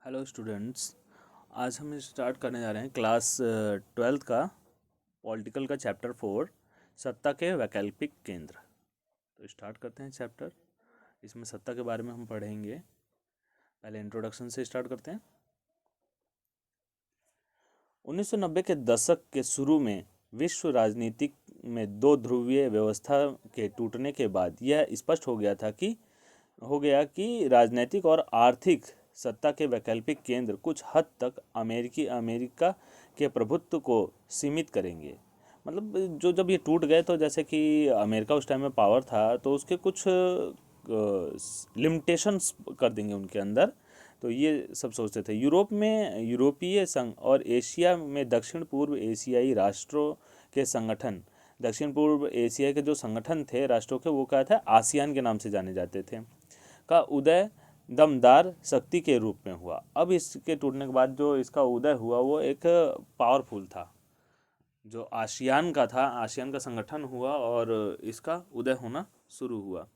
Hello students. आज हम start करने जा रहे हैं क्लास 12th का पॉलिटिकल का चैप्टर 4 सत्ता के वैकल्पिक केंद्र। तो स्टार्ट करते हैं चैप्टर। इसमें सत्ता के बारे में हम पढ़ेंगे। पहले इंट्रोडक्शन से स्टार्ट करते हैं। 1990 के दशक के शुरू में विश्व राजनीति में दो ध्रुवीय व्यवस्था के टूटने के बाद यह स्पष्ट हो गया कि राजनीतिक और आर्थिक सत्ता के वैकल्पिक केंद्र कुछ हद तक अमेरिका के प्रभुत्व को सीमित करेंगे। मतलब जो जब ये टूट गए तो जैसे कि अमेरिका उस टाइम में पावर था तो उसके कुछ लिमिटेशंस कर देंगे उनके अंदर। तो ये सब सोचते थे। यूरोप में यूरोपीय संघ और एशिया में दक्षिण पूर्व एशियाई राष्ट्रों के संगठन, दक्षिण पूर्व एशिया के जो संगठन थे राष्ट्रों के, वो क्या था, आसियान के नाम से जाने जाते थे, का उदय दमदार शक्ति के रूप में हुआ। अब इसके टूटने के बाद जो इसका उदय हुआ वो एक पावरफुल था। जो आसियान का था, आसियान का संगठन हुआ और इसका उदय होना शुरू हुआ।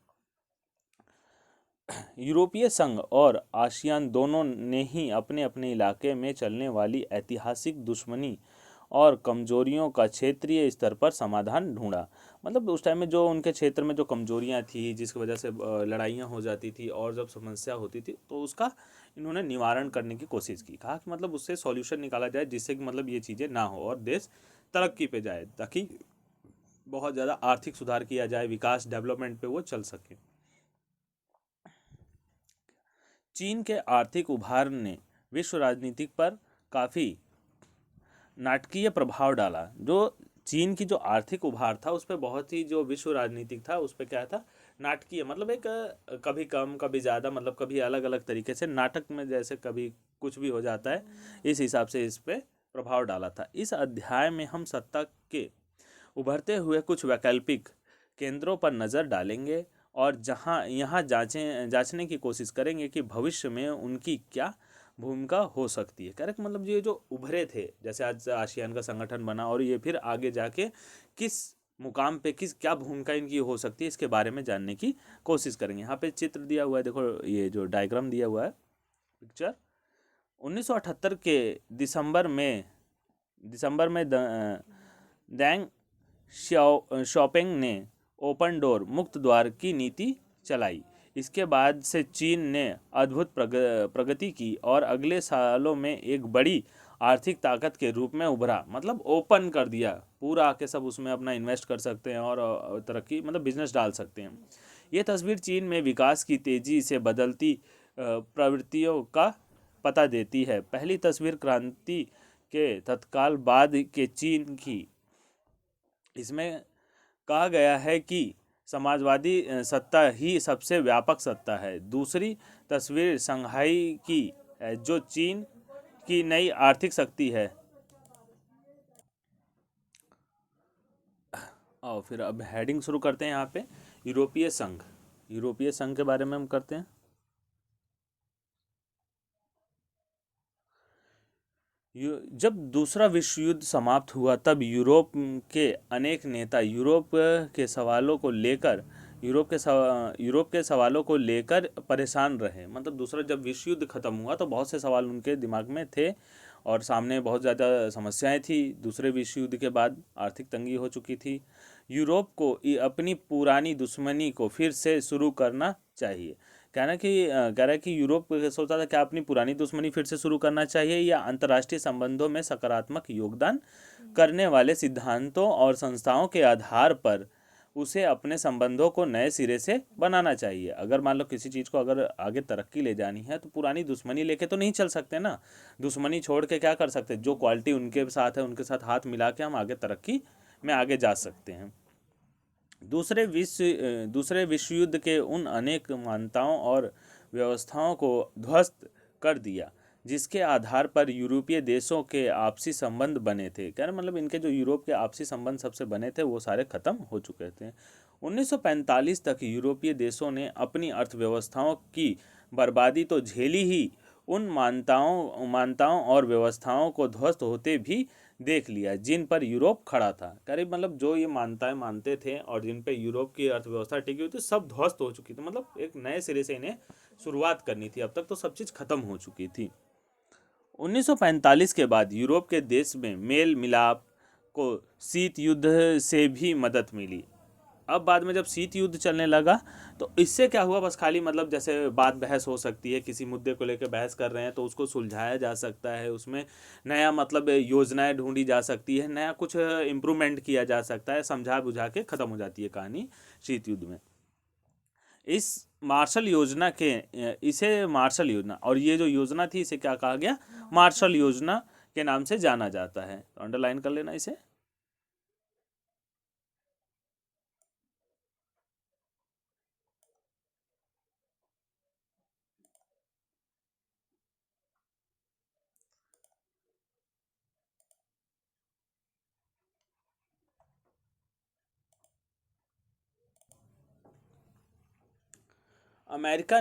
यूरोपीय संघ और आसियान दोनों ने ही अपने अपने इलाके में चलने वाली ऐतिहासिक दुश्मनी और कमजोरियों का क्षेत्रीय स्तर पर समाधान ढूंढा। मतलब उस टाइम में जो उनके क्षेत्र में जो कमजोरियां थी, जिसकी वजह से लड़ाइयाँ हो जाती थी और जब समस्या होती थी, तो उसका इन्होंने निवारण करने की कोशिश की। कहा कि मतलब उससे सॉल्यूशन निकाला जाए जिससे कि मतलब ये चीज़ें ना हो और देश तरक्की पे जाए, ताकि बहुत ज़्यादा आर्थिक सुधार किया जाए, विकास डेवलपमेंट पे वो चल सके। चीन के आर्थिक उभार ने विश्व राजनीति पर काफ़ी नाटकीय प्रभाव डाला। जो चीन की जो आर्थिक उभार था उस पर बहुत ही, जो विश्व राजनीतिक था उस पर क्या था, नाटकीय, मतलब एक कभी कम कभी ज़्यादा, मतलब कभी अलग अलग तरीके से नाटक में जैसे कभी कुछ भी हो जाता है, इस हिसाब से इस पे प्रभाव डाला था। इस अध्याय में हम सत्ता के उभरते हुए कुछ वैकल्पिक केंद्रों पर नज़र डालेंगे और यहाँ जांचने की कोशिश करेंगे कि भविष्य में उनकी क्या भूमिका हो सकती है। करेक्ट, मतलब ये जो उभरे थे, जैसे आज आसियान का संगठन बना और ये फिर आगे जाके किस मुकाम पे क्या भूमिका इनकी हो सकती है, इसके बारे में जानने की कोशिश करेंगे। यहाँ पे चित्र दिया हुआ है, देखो ये जो डायग्राम दिया हुआ है, पिक्चर। 1978 के दिसंबर में डैंग शॉपिंग ने ओपन डोर, मुक्त द्वार की नीति चलाई। इसके बाद से चीन ने अद्भुत प्रगति की और अगले सालों में एक बड़ी आर्थिक ताकत के रूप में उभरा। मतलब ओपन कर दिया पूरा, आके सब उसमें अपना इन्वेस्ट कर सकते हैं और तरक्की, मतलब बिजनेस डाल सकते हैं। ये तस्वीर चीन में विकास की तेज़ी से बदलती प्रवृत्तियों का पता देती है। पहली तस्वीर क्रांति के तत्काल बाद के चीन की। इसमें कहा गया है कि समाजवादी सत्ता ही सबसे व्यापक सत्ता है। दूसरी तस्वीर शंघाई की है, जो चीन की नई आर्थिक शक्ति है। और फिर अब हेडिंग शुरू करते हैं। यहाँ पे यूरोपीय संघ, यूरोपीय संघ के बारे में हम करते हैं। जब दूसरा विश्व युद्ध समाप्त हुआ तब के अनेक नेता यूरोप के सवालों को लेकर परेशान रहे। मतलब दूसरा जब विश्व युद्ध खत्म हुआ तो बहुत से सवाल उनके दिमाग में थे और सामने बहुत ज़्यादा समस्याएं थी। दूसरे विश्व युद्ध के बाद आर्थिक तंगी हो चुकी थी। यूरोप को अपनी पुरानी दुश्मनी को फिर से शुरू करना चाहिए। कह रहा है कि यूरोप सोचता था क्या अपनी पुरानी दुश्मनी फिर से शुरू करना चाहिए, या अंतर्राष्ट्रीय संबंधों में सकारात्मक योगदान करने वाले सिद्धांतों और संस्थाओं के आधार पर उसे अपने संबंधों को नए सिरे से बनाना चाहिए। अगर मान लो किसी चीज़ को अगर आगे तरक्की ले जानी है तो पुरानी दुश्मनी लेके तो नहीं चल सकते ना। दुश्मनी छोड़ के क्या कर सकते, जो क्वालिटी उनके साथ है उनके साथ हाथ मिला के हम आगे तरक्की में आगे जा सकते हैं। दूसरे विश्व युद्ध के उन अनेक मान्यताओं और व्यवस्थाओं को ध्वस्त कर दिया जिसके आधार पर यूरोपीय देशों के आपसी संबंध बने थे। क्या मतलब इनके जो यूरोप के आपसी संबंध सबसे बने थे वो सारे खत्म हो चुके थे। 1945 तक यूरोपीय देशों ने अपनी अर्थव्यवस्थाओं की बर्बादी तो झेली ही, उन मान्यताओं और व्यवस्थाओं को ध्वस्त होते भी देख लिया जिन पर यूरोप खड़ा था। करीब मतलब जो ये मान्यताएं मानते थे और जिन पे यूरोप की अर्थव्यवस्था टिकी हुई थी, सब ध्वस्त हो चुकी थी। मतलब एक नए सिरे से इन्हें शुरुआत करनी थी, अब तक तो सब चीज़ खत्म हो चुकी थी। 1945 के बाद यूरोप के देश में मेल मिलाप को शीत युद्ध से भी मदद मिली। अब बाद में जब शीत युद्ध चलने लगा तो इससे क्या हुआ, बस खाली मतलब जैसे बात बहस हो सकती है, किसी मुद्दे को लेकर बहस कर रहे हैं तो उसको सुलझाया जा सकता है, उसमें नया मतलब योजनाएं ढूंढी जा सकती है, नया कुछ इम्प्रूवमेंट किया जा सकता है, समझा बुझा के ख़त्म हो जाती है कहानी शीत युद्ध में। इस मार्शल योजना के इसे मार्शल योजना, और ये जो योजना थी इसे क्या कहा गया, मार्शल योजना के नाम से जाना जाता है। तो अंडरलाइन कर लेना इसे। अमेरिका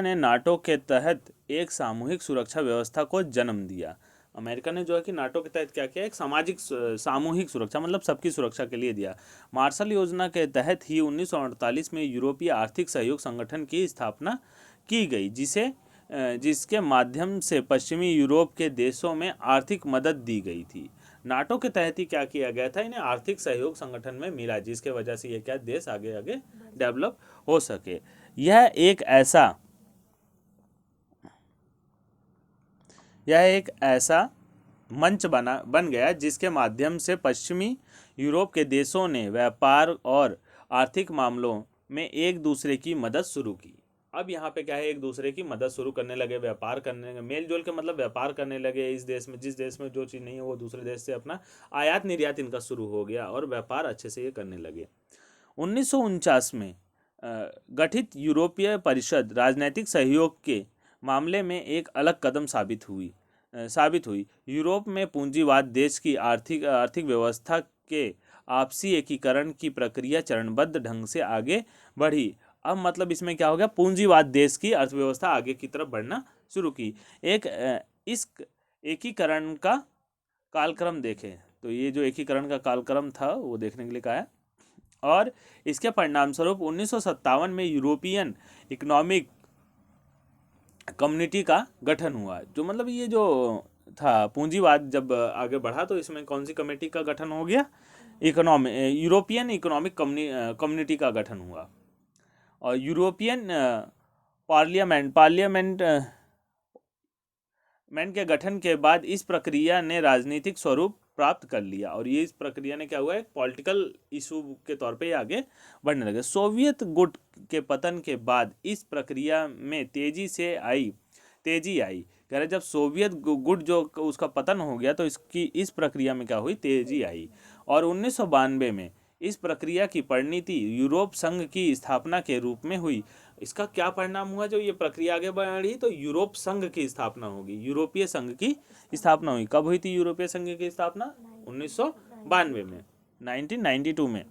ने नाटो के तहत एक सामूहिक सुरक्षा व्यवस्था को जन्म दिया। अमेरिका ने जो है कि नाटो के तहत क्या किया, एक सामूहिक सुरक्षा मतलब सबकी सुरक्षा के लिए दिया। मार्शल योजना के तहत ही 1948 में यूरोपीय आर्थिक सहयोग संगठन की स्थापना की गई, जिसके माध्यम से पश्चिमी यूरोप के देशों में आर्थिक मदद दी गई थी। नाटो के तहत ही क्या किया गया था, इन्हें आर्थिक सहयोग संगठन में मिला, जिसके वजह से ये क्या देश आगे आगे डेवलप हो सके। यह एक ऐसा यह एक ऐसा मंच बन गया जिसके माध्यम से पश्चिमी यूरोप के देशों ने व्यापार और आर्थिक मामलों में एक दूसरे की मदद शुरू की। अब यहाँ पे क्या है, एक दूसरे की मदद शुरू करने लगे, व्यापार करने लगे, मेल जोल के मतलब व्यापार करने लगे। इस देश में, जिस देश में जो चीज़ नहीं है वो दूसरे देश से अपना आयात निर्यात इनका शुरू हो गया और व्यापार अच्छे से ये करने लगे। 1949 में गठित यूरोपीय परिषद राजनीतिक सहयोग के मामले में एक अलग कदम साबित हुई। यूरोप में पूंजीवाद देश की आर्थिक व्यवस्था के आपसी एकीकरण की प्रक्रिया चरणबद्ध ढंग से आगे बढ़ी। अब मतलब इसमें क्या हो गया, पूंजीवाद देश की अर्थव्यवस्था आगे की तरफ बढ़ना शुरू की। इस एकीकरण का कालक्रम देखें तो ये जो एकीकरण का कालक्रम था वो देखने के लिए कहा है। और इसके परिणाम स्वरूप 1957 में यूरोपियन इकोनॉमिक कम्युनिटी का गठन हुआ। जो मतलब ये जो था पूंजीवाद जब आगे बढ़ा तो इसमें कौन सी कमेटी का गठन हो गया, यूरोपियन इकोनॉमिक कम्युनिटी का गठन हुआ। और यूरोपियन पार्लियामेंट के गठन के बाद इस प्रक्रिया ने राजनीतिक स्वरूप प्राप्त कर लिया, और ये इस प्रक्रिया ने क्या हुआ, एक पॉलिटिकल इशू के तौर पे आगे बढ़ने लगे। सोवियत गुट के पतन के बाद इस प्रक्रिया में तेजी आई। कह रहे जब सोवियत गुट जो उसका पतन हो गया तो इस प्रक्रिया में क्या हुई, तेजी आई। और 1992 में इस प्रक्रिया की परिणति यूरोप संघ की स्थापना के रूप में हुई। इसका क्या परिणाम हुआ, जो ये प्रक्रिया आगे बढ़ी तो यूरोप संघ की स्थापना होगी, यूरोपीय संघ की स्थापना हुई। कब हुई थी यूरोपीय संघ की स्थापना, 1992 में, 1992 में।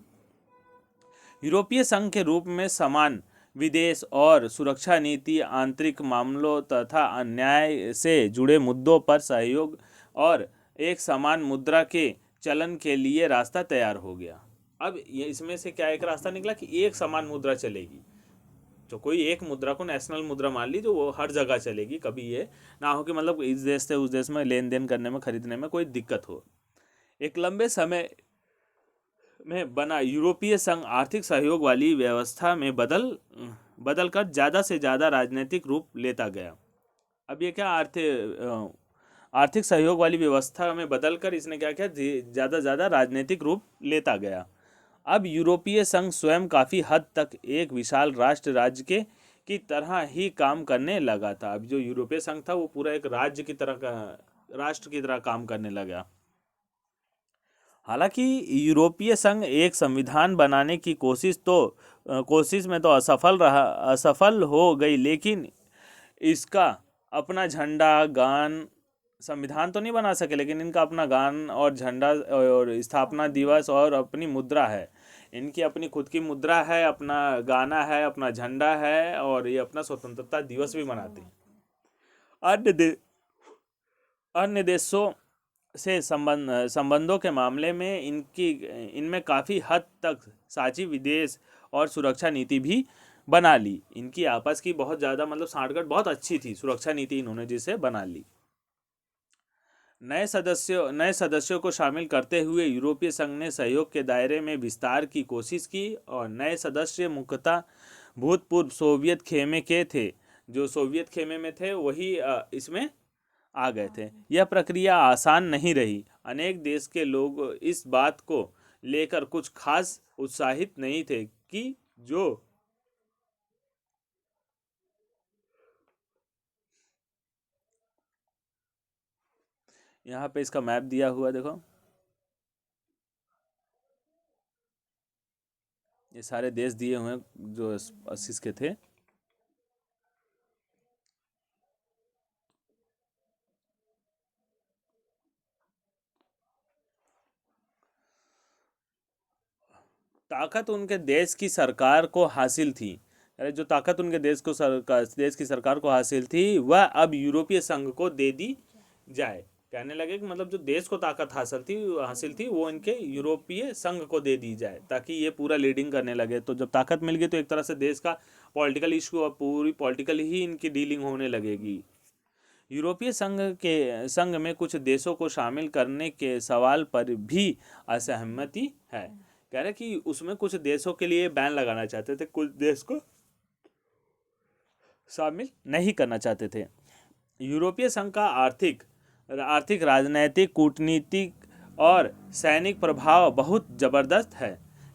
यूरोपीय संघ के रूप में समान विदेश और सुरक्षा नीति, आंतरिक मामलों तथा अन्याय से जुड़े मुद्दों पर सहयोग और एक समान मुद्रा के चलन के लिए रास्ता तैयार हो गया। अब ये इसमें से क्या एक रास्ता निकला कि एक समान मुद्रा चलेगी, तो कोई एक मुद्रा को नेशनल मुद्रा मान ली जो वो हर जगह चलेगी, कभी ये ना हो कि मतलब इस देश से उस देश में लेन देन करने में, खरीदने में कोई दिक्कत हो। एक लंबे समय में बना यूरोपीय संघ आर्थिक सहयोग वाली व्यवस्था में बदलकर ज़्यादा से ज़्यादा राजनीतिक रूप लेता गया। अब ये क्या आर्थिक सहयोग वाली व्यवस्था में बदलकर इसने क्या किया, ज़्यादा ज़्यादा राजनीतिक रूप लेता गया। अब यूरोपीय संघ स्वयं काफ़ी हद तक एक विशाल राष्ट्र राज्य की तरह ही काम करने लगा था। अब जो यूरोपीय संघ था वो पूरा एक राज्य की तरह का, राष्ट्र की तरह काम करने लगा। हालांकि यूरोपीय संघ एक संविधान बनाने की कोशिश में तो असफल हो गई, लेकिन इसका अपना झंडा, गान, संविधान तो नहीं बना सके लेकिन इनका अपना गान और झंडा और स्थापना दिवस और अपनी मुद्रा है। इनकी अपनी खुद की मुद्रा है, अपना गाना है, अपना झंडा है, और ये अपना स्वतंत्रता दिवस भी मनाते हैं। अन्य देशों से संबंधों के मामले में इनमें काफ़ी हद तक साझी विदेश और सुरक्षा नीति भी बना ली। इनकी आपस की बहुत ज़्यादा मतलब सांठगांठ बहुत अच्छी थी, सुरक्षा नीति इन्होंने जिसे बना ली। नए सदस्यों को शामिल करते हुए यूरोपीय संघ ने सहयोग के दायरे में विस्तार की कोशिश की और नए सदस्य मुख्यतः भूतपूर्व सोवियत खेमे के थे। जो सोवियत खेमे में थे वही इसमें आ गए थे। यह प्रक्रिया आसान नहीं रही। अनेक देश के लोग इस बात को लेकर कुछ खास उत्साहित नहीं थे कि जो यहाँ पे इसका मैप दिया हुआ देखो, ये सारे देश दिए हुए हैं जो 80 के थे। ताकत उनके देश की सरकार को हासिल थी। अरे जो ताकत उनके देश की सरकार को हासिल थी वह अब यूरोपीय संघ को दे दी जाए। कहने लगे कि मतलब जो देश को ताकत हासिल थी वो इनके यूरोपीय संघ को दे दी जाए ताकि ये पूरा लीडिंग करने लगे। तो जब ताकत मिल गई तो एक तरह से देश का पॉलिटिकल इशू और पूरी पॉलिटिकल ही इनकी डीलिंग होने लगेगी। यूरोपीय संघ में कुछ देशों को शामिल करने के सवाल पर भी असहमति है। कह रहे कि उसमें कुछ देशों के लिए बैन लगाना चाहते थे, कुछ देश को शामिल नहीं करना चाहते थे। यूरोपीय संघ का आर्थिक राजनैतिक कूटनीतिक और सैनिक प्रभाव बहुत ज़बरदस्त है।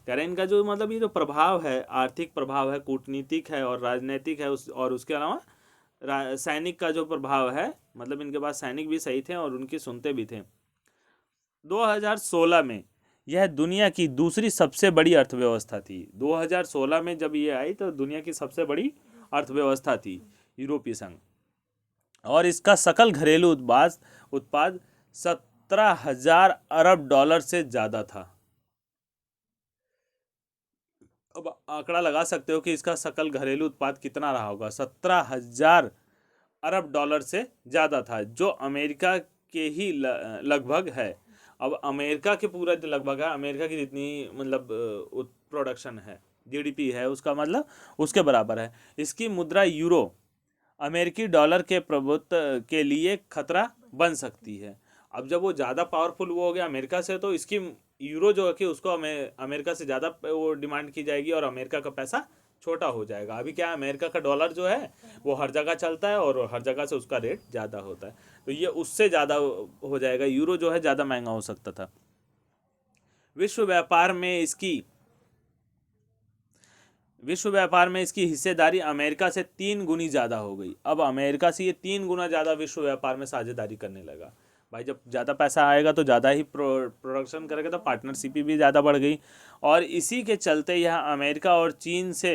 कह रहे इनका जो मतलब ये जो प्रभाव है, आर्थिक प्रभाव है, कूटनीतिक है और राजनीतिक है, और उसके अलावा सैनिक का जो प्रभाव है, मतलब इनके पास सैनिक भी सही थे और उनकी सुनते भी थे। 2016 में यह दुनिया की दूसरी सबसे बड़ी अर्थव्यवस्था थी। 2016 में जब ये आई तो दुनिया की सबसे बड़ी अर्थव्यवस्था थी यूरोपीय संघ, और इसका सकल घरेलू उत्पाद 17,000 अरब डॉलर से ज़्यादा था। अब आंकड़ा लगा सकते हो कि इसका सकल घरेलू उत्पाद कितना रहा होगा। 17,000 अरब डॉलर से ज़्यादा था, जो अमेरिका के ही लगभग है। अब अमेरिका के पूरा लगभग है, अमेरिका की जितनी मतलब प्रोडक्शन है, जीडीपी है उसका, मतलब उसके बराबर है। इसकी मुद्रा यूरो अमेरिकी डॉलर के प्रभुत्व के लिए खतरा बन सकती है। अब जब वो ज़्यादा पावरफुल वो हो गया अमेरिका से, तो इसकी यूरो जो है कि उसको अमेरिका से ज़्यादा वो डिमांड की जाएगी और अमेरिका का पैसा छोटा हो जाएगा। अभी क्या है, अमेरिका का डॉलर जो है वो हर जगह चलता है और हर जगह से उसका रेट ज़्यादा होता है, तो ये उससे ज़्यादा हो जाएगा। यूरो जो है ज़्यादा महंगा हो सकता था। विश्व व्यापार में इसकी विश्व व्यापार में इसकी हिस्सेदारी अमेरिका से 3 गुनी ज़्यादा हो गई। अब अमेरिका से ये 3 गुना ज़्यादा विश्व व्यापार में साझेदारी करने लगा। भाई जब ज़्यादा पैसा आएगा तो ज़्यादा ही प्रोडक्शन करेगा, तो पार्टनरशिप भी ज़्यादा बढ़ गई। और इसी के चलते यह अमेरिका और चीन से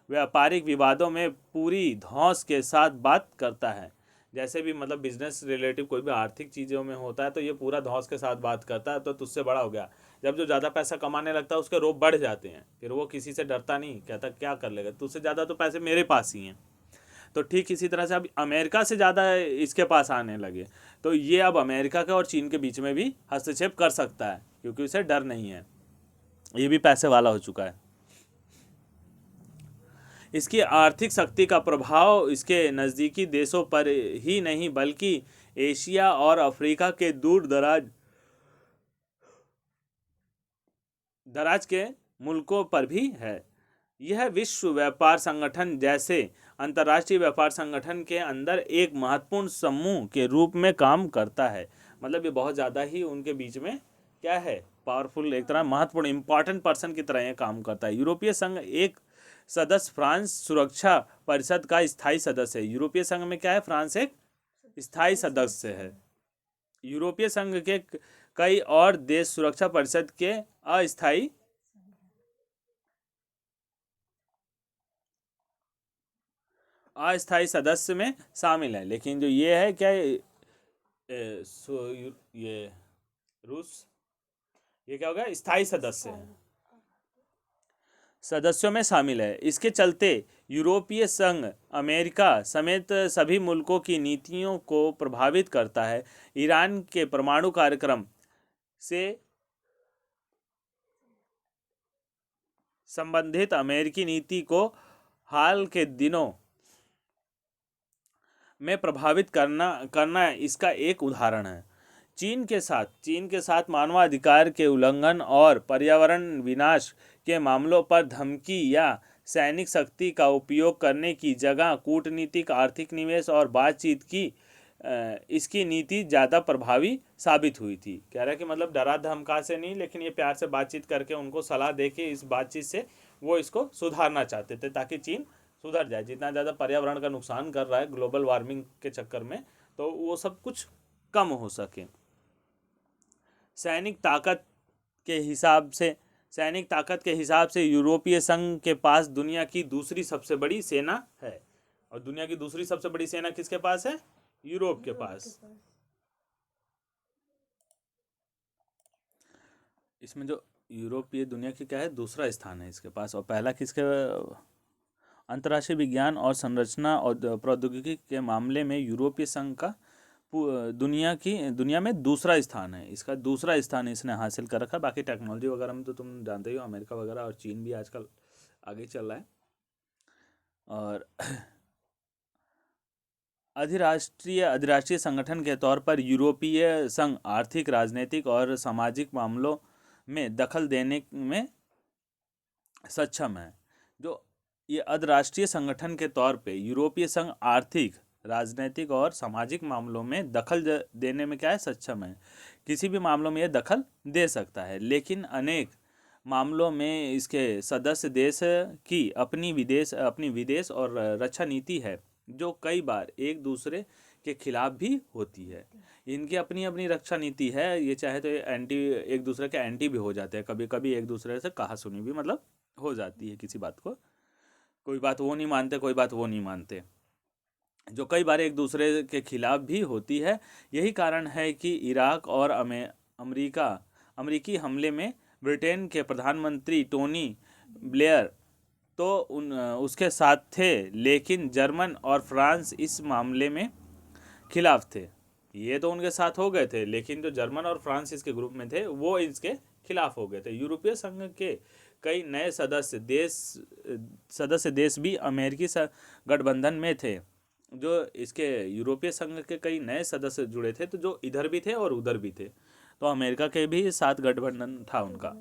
व्यापारिक विवादों में पूरी धौंस के साथ बात करता है। जैसे भी मतलब बिजनेस रिलेटिव कोई भी आर्थिक चीज़ों में होता है तो ये पूरा धौंस के साथ बात करता है। तो तुझसे बड़ा हो गया, जब जो ज़्यादा पैसा कमाने लगता है उसके रोब बढ़ जाते हैं, फिर वो किसी से डरता नहीं, कहता क्या कर लेगा, तुझसे ज़्यादा तो पैसे मेरे पास ही हैं। तो ठीक इसी तरह से अब अमेरिका से ज़्यादा इसके पास आने लगे, तो ये अब अमेरिका के और चीन के बीच में भी हस्तक्षेप कर सकता है क्योंकि उसे डर नहीं है, ये भी पैसे वाला हो चुका है। इसकी आर्थिक शक्ति का प्रभाव इसके नज़दीकी देशों पर ही नहीं बल्कि एशिया और अफ्रीका के दूर दराज दराज के मुल्कों पर भी है। यह विश्व व्यापार संगठन जैसे अंतर्राष्ट्रीय व्यापार संगठन के अंदर एक महत्वपूर्ण समूह के रूप में काम करता है। मतलब ये बहुत ज़्यादा ही उनके बीच में क्या है, पावरफुल, एक तरह महत्वपूर्ण इंपॉर्टेंट पर्सन की तरह ये काम करता है। यूरोपीय संघ एक सदस्य फ्रांस सुरक्षा परिषद का स्थायी सदस्य है। यूरोपीय संघ में क्या है, फ्रांस एक स्थायी सदस्य है। यूरोपीय संघ के कई और देश सुरक्षा परिषद के अस्थायी अस्थायी सदस्य में शामिल है। लेकिन जो ये है क्या, ये रूस, ये क्या हो गया, स्थायी सदस्य है, सदस्यों में शामिल है। इसके चलते यूरोपीय संघ अमेरिका समेत सभी मुल्कों की नीतियों को प्रभावित करता है। ईरान के परमाणु कार्यक्रम से संबंधित अमेरिकी नीति को हाल के दिनों में प्रभावित करना इसका एक उदाहरण है। चीन के साथ मानवाधिकार के उल्लंघन और पर्यावरण विनाश के मामलों पर धमकी या सैनिक शक्ति का उपयोग करने की जगह कूटनीतिक, आर्थिक निवेश और बातचीत की इसकी नीति ज़्यादा प्रभावी साबित हुई थी। कह रहा है कि मतलब डरा धमका से नहीं, लेकिन ये प्यार से बातचीत करके उनको सलाह दे के इस बातचीत से वो इसको सुधारना चाहते थे, ताकि चीन सुधर जाए। जितना ज़्यादा पर्यावरण का नुकसान कर रहा है ग्लोबल वार्मिंग के चक्कर में, तो वो सब कुछ कम हो सके। सैनिक ताकत के हिसाब से यूरोपीय संघ के पास दुनिया की दूसरी सबसे बड़ी सेना है। और दुनिया की दूसरी सबसे बड़ी सेना किसके पास है? यूरोप के पास। इसमें जो यूरोपीय दुनिया की क्या है, दूसरा स्थान है इसके पास। और पहला किसके? अंतर्राष्ट्रीय विज्ञान और संरचना और प्रौद्योगिकी के मामले में यूरोपीय संघ का दुनिया में दूसरा स्थान है। इसका दूसरा स्थान इसने हासिल कर रखा। बाकी टेक्नोलॉजी वगैरह में तो तुम जानते ही हो, अमेरिका वगैरह और चीन भी आजकल आगे चल रहा है। और अधिराष्ट्रीय संगठन के तौर पर यूरोपीय संघ आर्थिक, राजनीतिक और सामाजिक मामलों में दखल देने में सक्षम है। जो ये अधिराष्ट्रीय संगठन के तौर पे यूरोपीय संघ आर्थिक, राजनीतिक और सामाजिक मामलों में दखल देने में क्या है, सक्षम है। किसी भी मामलों में ये दखल दे सकता है, लेकिन अनेक मामलों में इसके सदस्य देश की अपनी विदेश और रक्षा नीति है, जो कई बार एक दूसरे के खिलाफ भी होती है। इनकी अपनी अपनी रक्षा नीति है। ये चाहे तो एक दूसरे के एंटी भी हो जाते हैं। कभी कभी एक दूसरे से कहासुनी भी मतलब हो जाती है किसी बात को। कोई बात वो नहीं मानते, कोई बात वो नहीं मानते, जो कई बार एक दूसरे के खिलाफ भी होती है। यही कारण है कि इराक और अमेरिकी हमले में ब्रिटेन के प्रधानमंत्री टोनी ब्लेयर तो उसके साथ थे, लेकिन जर्मन और फ्रांस इस मामले में खिलाफ थे। ये तो उनके साथ हो गए थे, लेकिन जो जर्मन और फ्रांस इसके ग्रुप में थे वो इसके खिलाफ हो गए थे। यूरोपीय संघ के कई नए सदस्य देश भी अमेरिकी गठबंधन में थे। जो इसके यूरोपीय संघ के कई नए सदस्य जुड़े थे, तो जो इधर भी थे और उधर भी थे। तो अमेरिका के भी साथ गठबंधन था उनका।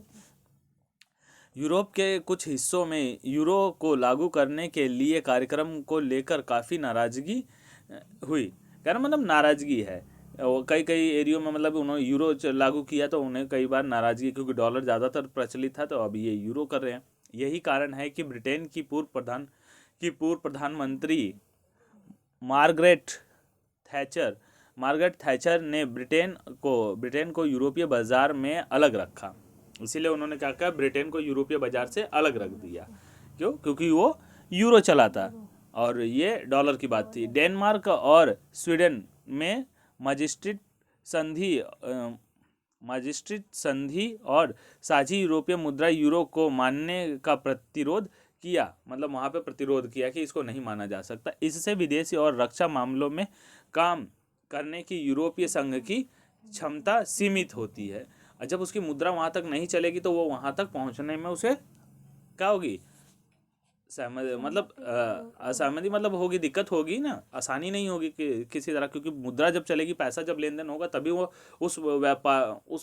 यूरोप के कुछ हिस्सों में यूरो को लागू करने के लिए कार्यक्रम को लेकर काफ़ी नाराज़गी हुई। कह रहा मतलब नाराज़गी है। कई एरियो में मतलब उन्होंने यूरो लागू किया तो उन्हें कई बार नाराज़गी, क्योंकि डॉलर ज़्यादातर प्रचलित था, तो अब ये यूरो कर रहे हैं। यही कारण है कि ब्रिटेन की पूर्व प्रधानमंत्री मार्गरेट थैचर ने ब्रिटेन को यूरोपीय बाजार में अलग रखा। इसीलिए उन्होंने क्या कहा, ब्रिटेन को यूरोपीय बाजार से अलग रख दिया। क्यों? क्योंकि वो यूरो चलाता और ये डॉलर की बात थी। डेनमार्क और स्वीडन में मजिस्ट्रेट संधि और साझी यूरोपीय मुद्रा यूरो को मानने का प्रतिरोध किया। मतलब वहाँ पे प्रतिरोध किया कि इसको नहीं माना जा सकता। इससे विदेशी और रक्षा मामलों में काम करने की यूरोपीय संघ की क्षमता सीमित होती है। और जब उसकी मुद्रा वहाँ तक नहीं चलेगी तो वो वहाँ तक पहुँचने में उसे क्या होगी, असहमति मतलब होगी, दिक्कत होगी ना, आसानी नहीं होगी कि किसी तरह। क्योंकि मुद्रा जब चलेगी, पैसा जब लेन देन होगा, तभी वो उस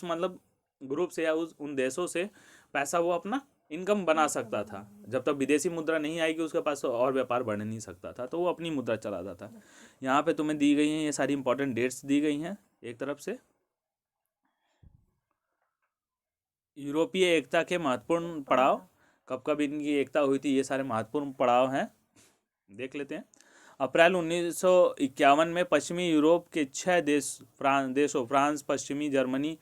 मतलब ग्रुप से या उन देशों से पैसा वो अपना इनकम बना सकता था। जब तक विदेशी मुद्रा नहीं आएगी उसके पास और व्यापार बढ़ नहीं सकता था, तो वो अपनी मुद्रा चलाता था। यहाँ पे तुम्हें दी गई हैं ये सारी इंपॉर्टेंट डेट्स दी गई हैं एक तरफ से। यूरोपीय एकता के महत्वपूर्ण पड़ाव, कब कब इनकी एकता हुई थी, ये सारे महत्वपूर्ण पड़ाव हैं, देख लेते हैं। अप्रैल 1951 में पश्चिमी यूरोप के 6 देशों फ्रांस, पश्चिम जर्मनी,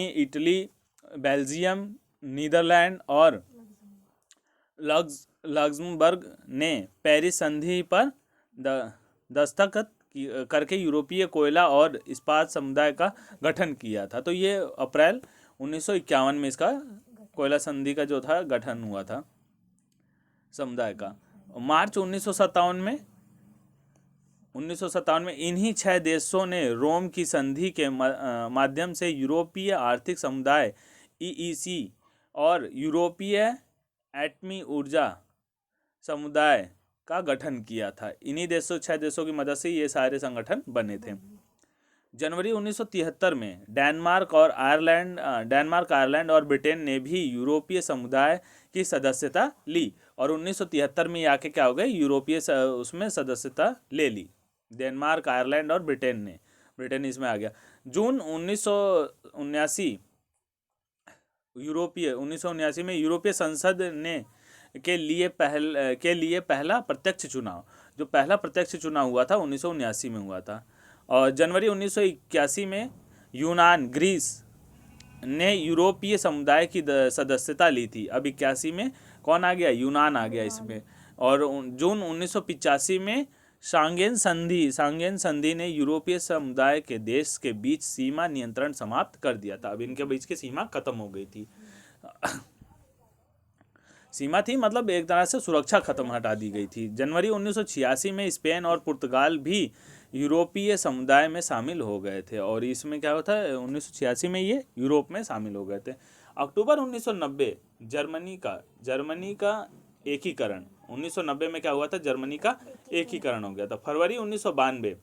इटली, बेल्जियम, नीदरलैंड और लग्जमबर्ग ने पेरिस संधि पर दस्तखत करके यूरोपीय कोयला और इस्पात समुदाय का गठन किया था। तो ये अप्रैल 1951 में इसका कोयला संधि का जो था गठन हुआ था समुदाय का। मार्च 1957 में इन्हीं 6 देशों ने रोम की संधि के माध्यम से यूरोपीय आर्थिक समुदाय EEC और यूरोपीय एटमी ऊर्जा समुदाय का गठन किया था। इन्हीं 6 देशों की मदद से ये सारे संगठन बने थे। जनवरी 1973 में डेनमार्क, आयरलैंड और ब्रिटेन ने भी यूरोपीय समुदाय की सदस्यता ली, और 1973 में आके क्या हो गए, उसमें सदस्यता ले ली। डेनमार्क, आयरलैंड और ब्रिटेन इसमें आ गया। जून 1979 में यूरोपीय संसद ने के लिए पहला प्रत्यक्ष चुनाव, जो पहला प्रत्यक्ष चुनाव हुआ था 1979 में हुआ था। और जनवरी 1981 में ग्रीस ने यूरोपीय समुदाय की सदस्यता ली थी। अब 81 में कौन आ गया, यूनान आ गया इसमें। और जून 1985 में सांगेन संधि ने यूरोपीय समुदाय के देश के बीच सीमा नियंत्रण समाप्त कर दिया था। अब इनके बीच की सीमा खत्म हो गई थी। सीमा थी मतलब एक तरह से सुरक्षा खत्म हटा दी गई थी। जनवरी 1986 में स्पेन और पुर्तगाल भी यूरोपीय समुदाय में शामिल हो गए थे, और इसमें क्या होता है 1986 में ये यूरोप में शामिल हो गए थे। अक्टूबर 1990 जर्मनी का एकीकरण, 1990 में क्या हुआ था, जर्मनी का एकीकरण हो गया था। फरवरी 1992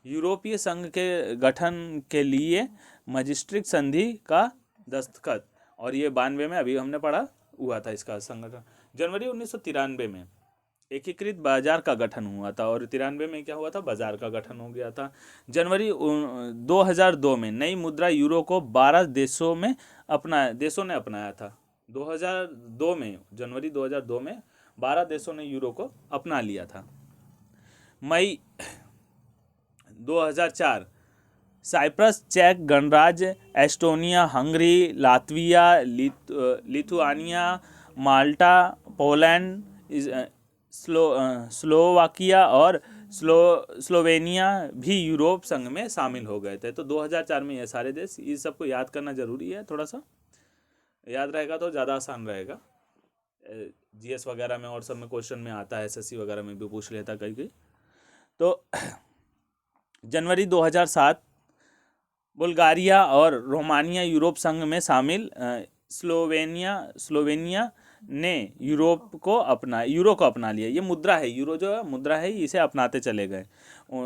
यूरोपीय संघ के गठन के लिए मैजिस्ट्रिक संधि का दस्तखत, और ये 92 में अभी हमने पढ़ा हुआ था इसका संगठन। जनवरी 1993 में एकीकृत बाजार का गठन हुआ था, और 93 में क्या हुआ था, बाजार का गठन हो गया था। जनवरी 2002 में नई मुद्रा यूरो को 12 देशों ने अपनाया था। 2002 में, जनवरी 2002 में 12 देशों ने यूरो को अपना लिया था। मई 2004 साइप्रस, चेक गणराज्य, एस्टोनिया, हंगरी, लातविया, लिथुआनिया, माल्टा, पोलैंड, स्लोवाकिया और स्लोवेनिया भी यूरोप संघ में शामिल हो गए थे। तो 2004 में ये सारे देश, ये सबको याद करना जरूरी है, थोड़ा सा याद रहेगा तो ज़्यादा आसान रहेगा। जीएस वगैरह में और सब में क्वेश्चन में आता है, एसएससी वगैरह में भी पूछ लेता कहीं। तो जनवरी 2007 बुल्गारिया और रोमानिया यूरोप संघ में शामिल। स्लोवेनिया ने यूरो को अपना लिया। ये मुद्रा है, यूरो जो मुद्रा है इसे अपनाते चले गए।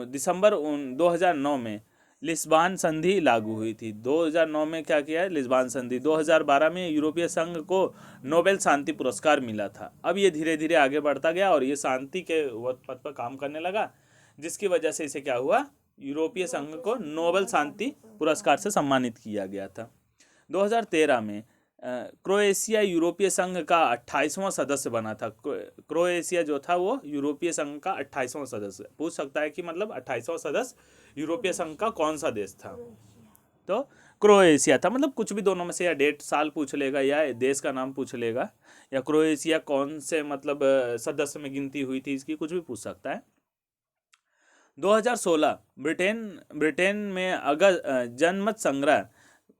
दिसंबर 2009 में लिस्बन संधि लागू हुई थी। 2009 में क्या किया है, लिस्बन संधि। 2012 में यूरोपीय संघ को नोबेल शांति पुरस्कार मिला था। अब ये धीरे धीरे आगे बढ़ता गया और ये शांति के पद पर काम करने लगा, जिसकी वजह से इसे क्या हुआ, यूरोपीय संघ को नोबेल शांति पुरस्कार से सम्मानित किया गया था। 2013 में क्रोएशिया यूरोपीय संघ का 28वां सदस्य बना था। क्रोएशिया जो था वो यूरोपीय संघ का 28वां सदस्य। पूछ सकता है कि मतलब 28वां सदस्य यूरोपीय संघ का कौन सा देश था, तो क्रोएशिया था। मतलब कुछ भी दोनों में से, या डेट साल पूछ लेगा या देश का नाम पूछ लेगा, या क्रोएशिया कौन से मतलब सदस्य में गिनती हुई थी इसकी, कुछ भी पूछ सकता है। 2016 ब्रिटेन में जनमत संग्रह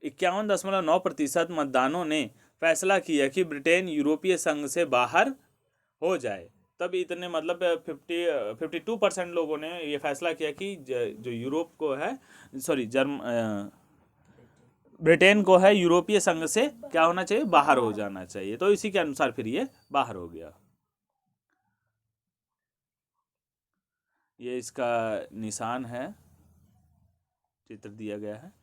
51.9% मतदानों ने फैसला किया कि ब्रिटेन यूरोपीय संघ से बाहर हो जाए। तब इतने मतलब 52% लोगों ने ये फैसला किया कि जो यूरोप को है, ब्रिटेन को है यूरोपीय संघ से क्या होना चाहिए, बाहर हो जाना चाहिए। तो इसी के अनुसार फिर ये बाहर हो गया। ये इसका निशान है, चित्र दिया गया है।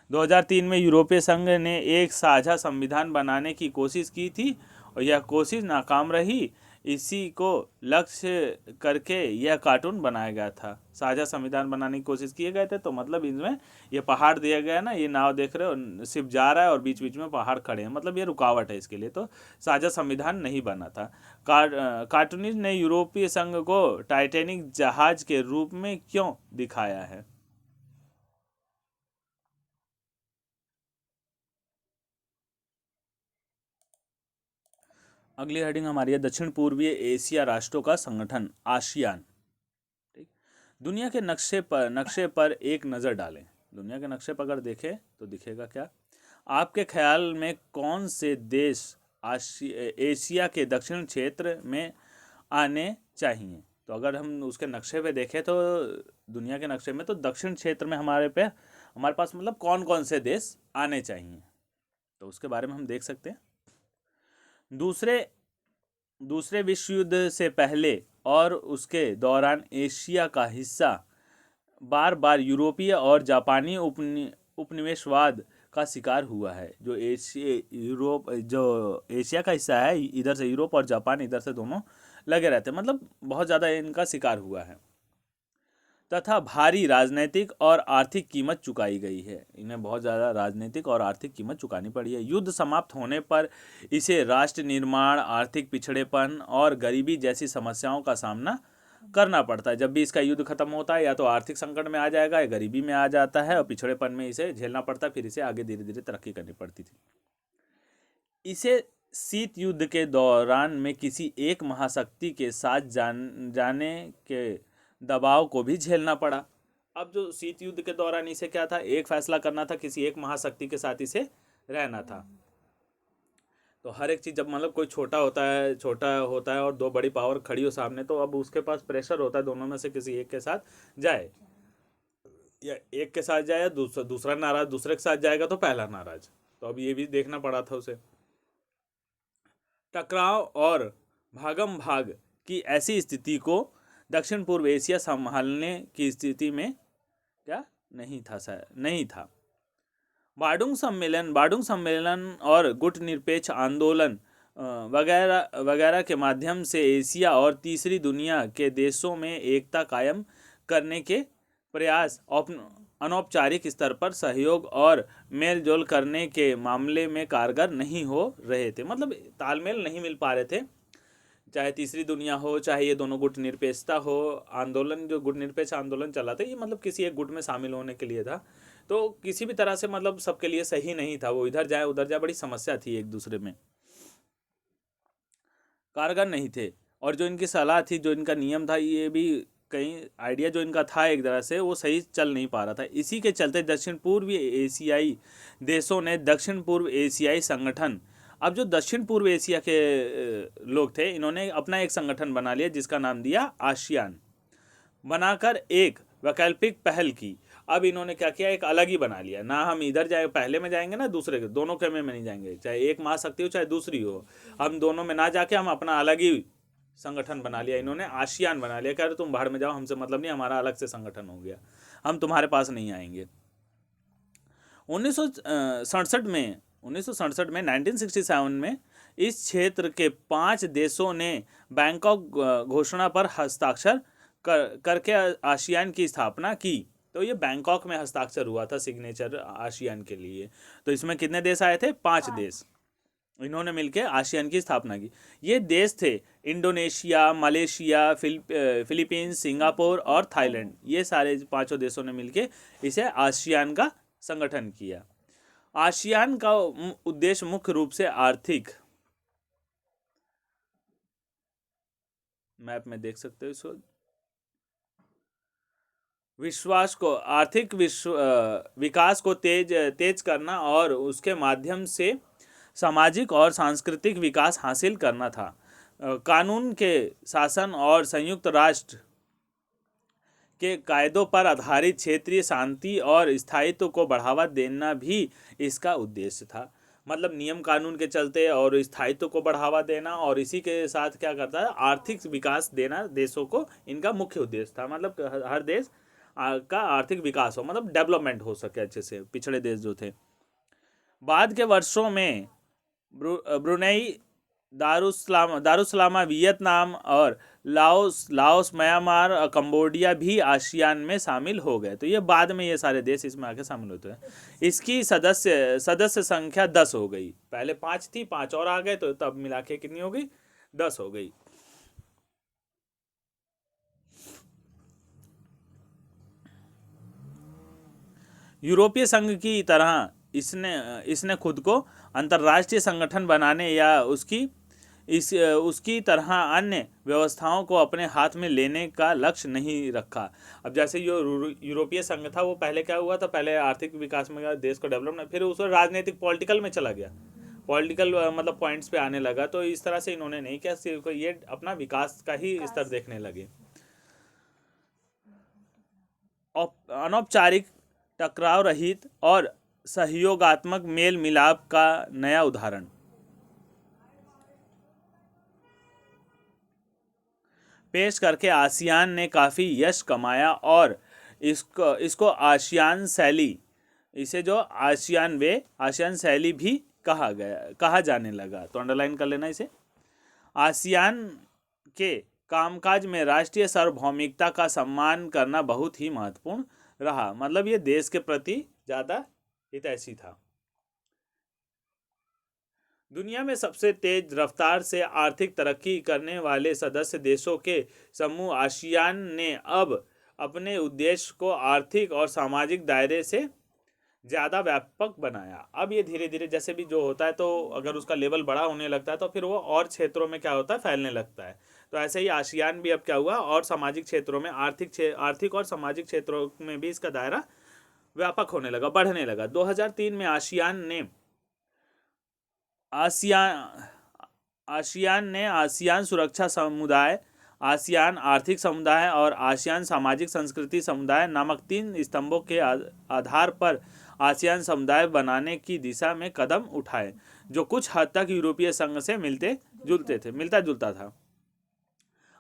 2003 में यूरोपीय संघ ने एक साझा संविधान बनाने की कोशिश की थी और यह कोशिश नाकाम रही। इसी को लक्ष्य करके यह कार्टून बनाया गया था। साझा संविधान बनाने की कोशिश किए गए थे, तो मतलब इसमें ये पहाड़ दिया गया ना, ये नाव देख रहे हो, सिर्फ जा रहा है और बीच बीच में पहाड़ खड़े हैं, मतलब ये रुकावट है इसके लिए। तो साझा संविधान नहीं बना था। कार्टूनिस्ट ने यूरोपीय संघ को टाइटैनिक जहाज के रूप में क्यों दिखाया है? अगली हेडिंग हमारी है दक्षिण पूर्वीय एशिया राष्ट्रों का संगठन, आसियान। ठीक, दुनिया के नक्शे पर एक नज़र डालें। दुनिया के नक्शे पर अगर देखें तो दिखेगा क्या, आपके ख्याल में कौन से देश एशिया के दक्षिण क्षेत्र में आने चाहिए? तो अगर हम उसके नक्शे पे देखें तो दुनिया के नक्शे में तो दक्षिण क्षेत्र में हमारे पास मतलब कौन कौन से देश आने चाहिए, तो उसके बारे में हम देख सकते हैं। दूसरे विश्व युद्ध से पहले और उसके दौरान एशिया का हिस्सा बार बार यूरोपीय और जापानी उपनिवेशवाद का शिकार हुआ है। जो एशिया का हिस्सा है, इधर से यूरोप और जापान इधर से दोनों लगे रहते हैं, मतलब बहुत ज़्यादा इनका शिकार हुआ है। तथा भारी राजनीतिक और आर्थिक कीमत चुकाई गई है। इन्हें बहुत ज़्यादा राजनीतिक और आर्थिक कीमत चुकानी पड़ी है। युद्ध समाप्त होने पर इसे राष्ट्र निर्माण, आर्थिक पिछड़ेपन और गरीबी जैसी समस्याओं का सामना करना पड़ता है। जब भी इसका युद्ध खत्म होता है, या तो आर्थिक संकट में आ जाएगा या गरीबी में आ जाता है, और पिछड़ेपन में इसे झेलना पड़ता है, फिर इसे आगे धीरे धीरे तरक्की करनी पड़ती थी। इसे शीत युद्ध के दौरान में किसी एक महाशक्ति के साथ जाने के दबाव को भी झेलना पड़ा। अब जो शीत युद्ध के दौरान इसे क्या था, एक फैसला करना था, किसी एक महाशक्ति के साथ इसे रहना था। तो हर एक चीज़, जब मतलब कोई छोटा होता है और दो बड़ी पावर खड़ी हो सामने, तो अब उसके पास प्रेशर होता है दोनों में से किसी एक के साथ जाए, या एक के साथ जाए, या दूसरा नाराज दूसरे के साथ जाएगा तो पहला नाराज। तो अब ये भी देखना पड़ा था उसे। टकराव और भागम भाग की ऐसी स्थिति को दक्षिण पूर्व एशिया संभालने की स्थिति में क्या नहीं था। बार्डुंग सम्मेलन और गुट निरपेक्ष आंदोलन वगैरह वगैरह के माध्यम से एशिया और तीसरी दुनिया के देशों में एकता कायम करने के प्रयास अनौपचारिक स्तर पर सहयोग और मेलजोल करने के मामले में कारगर नहीं हो रहे थे। मतलब तालमेल नहीं मिल पा रहे थे, चाहे तीसरी दुनिया हो, चाहे ये दोनों गुट निरपेक्षता हो। आंदोलन, जो गुट निरपेक्ष आंदोलन चला था, ये मतलब किसी एक गुट में शामिल होने के लिए था, तो किसी भी तरह से मतलब सबके लिए सही नहीं था। वो इधर जाए उधर जाए, बड़ी समस्या थी, एक दूसरे में कारगर नहीं थे। और जो इनकी सलाह थी, जो इनका नियम था, ये भी कहीं आइडिया जो इनका था एक तरह से, वो सही चल नहीं पा रहा था। इसी के चलते दक्षिण पूर्वी एशियाई देशों ने दक्षिण पूर्व एशियाई संगठन, अब जो दक्षिण पूर्व एशिया के लोग थे, इन्होंने अपना एक संगठन बना लिया जिसका नाम दिया आसियान, बनाकर एक वैकल्पिक पहल की। अब इन्होंने क्या किया, एक अलग ही बना लिया। ना हम इधर जाए पहले में जाएंगे, ना दूसरे के, दोनों के में नहीं जाएंगे, चाहे एक महाशक्ति हो चाहे दूसरी हो, हम दोनों में ना जाके हम अपना अलग ही संगठन बना लिया। इन्होंने आसियान बना लिया, कह रहे तुम बाहर में जाओ, हमसे मतलब नहीं, हमारा अलग से संगठन हो गया, हम तुम्हारे पास नहीं आएंगे। 1967 में 1967 में इस क्षेत्र के 5 देशों ने बैंकॉक घोषणा पर हस्ताक्षर करके आसियान की स्थापना की। तो ये बैंकॉक में हस्ताक्षर हुआ था, सिग्नेचर आसियान के लिए। तो इसमें कितने देश आए थे, 5 देश। इन्होंने मिलकर आसियान की स्थापना की। ये देश थे इंडोनेशिया, मलेशिया, फिलीपींस, सिंगापुर और थाईलैंड। ये सारे 5 देशों ने मिलकर इसे आसियान का संगठन किया। आसियान का उद्देश्य मुख्य रूप से आर्थिक, मैप में देख सकते हो इसको, आर्थिक विकास को तेज करना और उसके माध्यम से सामाजिक और सांस्कृतिक विकास हासिल करना था। कानून के शासन और संयुक्त राष्ट्र के कायदों पर आधारित क्षेत्रीय शांति और स्थायित्व को बढ़ावा देना भी इसका उद्देश्य था। मतलब नियम कानून के चलते और स्थायित्व को बढ़ावा देना, और इसी के साथ क्या करता है, आर्थिक विकास देना देशों को, इनका मुख्य उद्देश्य था। मतलब हर देश का आर्थिक विकास हो, मतलब डेवलपमेंट हो सके अच्छे से, पिछड़े देश जो थे। बाद के वर्षों में ब्रुनेई, दारुसलामा, वियतनाम और लाओस, म्यांमार, कंबोडिया भी आसियान में शामिल हो गए। तो ये बाद में ये सारे देश इसमें आके शामिल होते हैं। इसकी सदस्य संख्या 10 हो गई। पहले 5 थी, 5 और आ गए, तो तब मिला के कितनी हो गई, 10 हो गई। यूरोपीय संघ की तरह इसने खुद को अंतर्राष्ट्रीय संगठन बनाने या उसकी तरह अन्य व्यवस्थाओं को अपने हाथ में लेने का लक्ष्य नहीं रखा। अब जैसे यूरोपीय संघ था, वो पहले क्या हुआ था, पहले आर्थिक विकास में देश को डेवलपमेंट, फिर उसको राजनीतिक पॉलिटिकल में चला गया, पॉलिटिकल मतलब पॉइंट्स पे आने लगा। तो इस तरह से इन्होंने नहीं किया, सिर्फ ये अपना विकास का ही स्तर देखने लगे। अनौपचारिक, टकराव रहित और सहयोगात्मक मेल मिलाप का नया उदाहरण। पेश करके आसियान ने काफ़ी यश कमाया और इसको इसको आसियान शैली, इसे जो आसियान शैली भी कहा जाने लगा। तो अंडरलाइन कर लेना इसे। आसियान के कामकाज में राष्ट्रीय सार्वभौमिकता का सम्मान करना बहुत ही महत्वपूर्ण रहा। मतलब ये देश के प्रति ज़्यादा हितैषी था। दुनिया में सबसे तेज रफ्तार से आर्थिक तरक्की करने वाले सदस्य देशों के समूह आसियान ने अब अपने उद्देश्य को आर्थिक और सामाजिक दायरे से ज़्यादा व्यापक बनाया। अब ये धीरे धीरे जैसे भी जो होता है, तो अगर उसका लेवल बड़ा होने लगता है तो फिर वो और क्षेत्रों में क्या होता है, फैलने लगता है। तो ऐसे ही आसियान भी अब क्या हुआ, और सामाजिक क्षेत्रों में आर्थिक और सामाजिक क्षेत्रों में भी इसका दायरा व्यापक होने लगा, बढ़ने लगा। 2003 में आसियान सुरक्षा समुदाय, आसियान आर्थिक समुदाय और आसियान सामाजिक संस्कृति समुदाय नामक 3 स्तंभों के आधार पर आसियान समुदाय बनाने की दिशा में कदम उठाए, जो कुछ हद तक यूरोपीय संघ से मिलता जुलता था।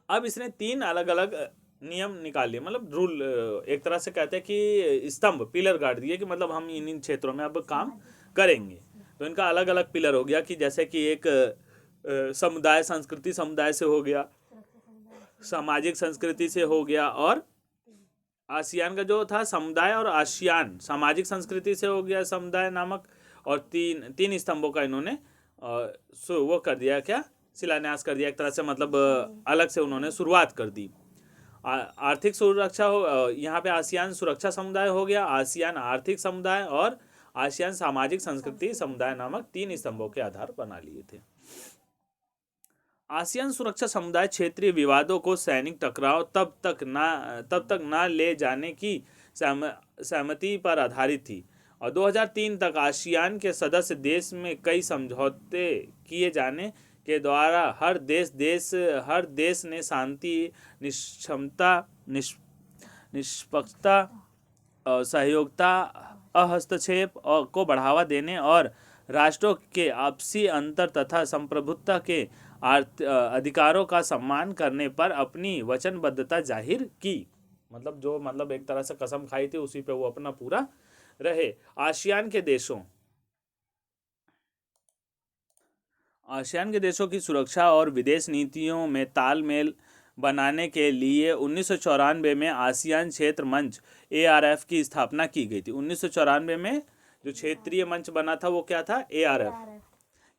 अब इसने 3 अलग अलग नियम निकाल लिए, मतलब रूल, एक तरह से कहते हैं कि स्तंभ, पिलर गाड़ दिए कि मतलब हम इन क्षेत्रों में अब काम करेंगे। तो इनका अलग अलग पिलर हो गया कि जैसे कि एक समुदाय संस्कृति समुदाय से हो गया, सामाजिक संस्कृति से हो गया, और आसियान का जो था समुदाय और आसियान सामाजिक संस्कृति से हो गया समुदाय नामक, और तीन स्तंभों का इन्होंने वो कर दिया, क्या शिलान्यास कर दिया एक तरह से, मतलब अलग से उन्होंने शुरुआत कर दी। आर्थिक सुरक्षा हो, यहाँ पे आसियान सुरक्षा समुदाय हो गया, आसियान आर्थिक समुदाय और आसियान सामाजिक संस्कृति समुदाय नामक 3 स्तंभों के आधार बना लिए थे। आसियान सुरक्षा समुदाय क्षेत्रीय विवादों को सैनिक टकराव तब तक ना ले जाने की सहमति पर आधारित थी, और 2003 तक आसियान के सदस्य देश में कई समझौते किए जाने के द्वारा हर देश ने शांति, निष्पक्षता, सहयोगिता, हस्तक्षेप को बढ़ावा देने और राष्ट्रों के आपसी अंतर तथा संप्रभुत्ता के अधिकारों का सम्मान करने पर अपनी वचनबद्धता जाहिर की। मतलब एक तरह से कसम खाई थी, उसी पे वो अपना पूरा रहे। आसियान के देशों की सुरक्षा और विदेश नीतियों में तालमेल बनाने के लिए 1994 में आसियान क्षेत्र मंच ARF की स्थापना की गई थी। 1994 में जो क्षेत्रीय मंच बना था वो क्या था, ARF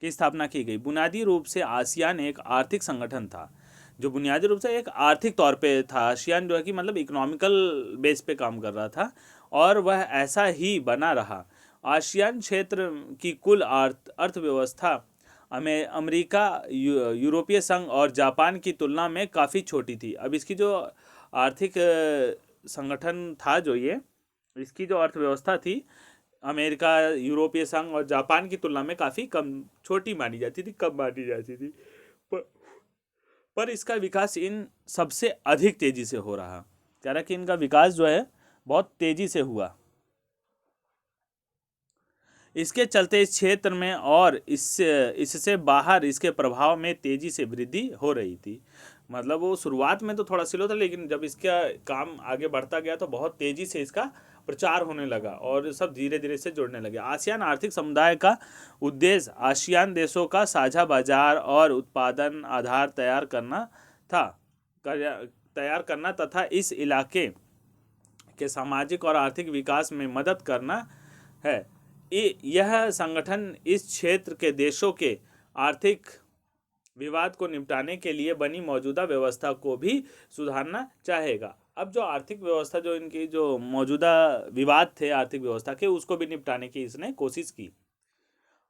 की स्थापना की गई। बुनियादी रूप से आसियान एक आर्थिक संगठन था, जो बुनियादी रूप से एक आर्थिक तौर पे था। आसियान जो है कि मतलब इकोनॉमिकल बेस पे काम कर रहा था, और वह ऐसा ही बना रहा। आसियान क्षेत्र की कुल अर्थव्यवस्था अमेरिका, यूरोपीय संघ और जापान की तुलना में काफ़ी छोटी थी। अब इसकी जो आर्थिक संगठन था, जो ये इसकी जो अर्थव्यवस्था थी, अमेरिका, यूरोपीय संघ और जापान की तुलना में काफ़ी कम मानी जाती थी। पर इसका विकास इन सबसे अधिक तेज़ी से हो रहा। कह रहा कि इनका विकास जो है बहुत तेज़ी से हुआ। इसके चलते इस क्षेत्र में और इससे बाहर इसके प्रभाव में तेज़ी से वृद्धि हो रही थी। मतलब वो शुरुआत में तो थोड़ा स्लो था, लेकिन जब इसका काम आगे बढ़ता गया तो बहुत तेज़ी से इसका प्रचार होने लगा और सब धीरे धीरे से जुड़ने लगे। आसियान आर्थिक समुदाय का उद्देश्य आसियान देशों का साझा बाजार और उत्पादन आधार तैयार करना तथा इस इलाके के सामाजिक और आर्थिक विकास में मदद करना है। यह संगठन इस क्षेत्र के देशों के आर्थिक विवाद को निपटाने के लिए बनी मौजूदा व्यवस्था को भी सुधारना चाहेगा। अब जो आर्थिक व्यवस्था, जो इनकी जो मौजूदा विवाद थे आर्थिक व्यवस्था के, उसको भी निपटाने की इसने कोशिश की।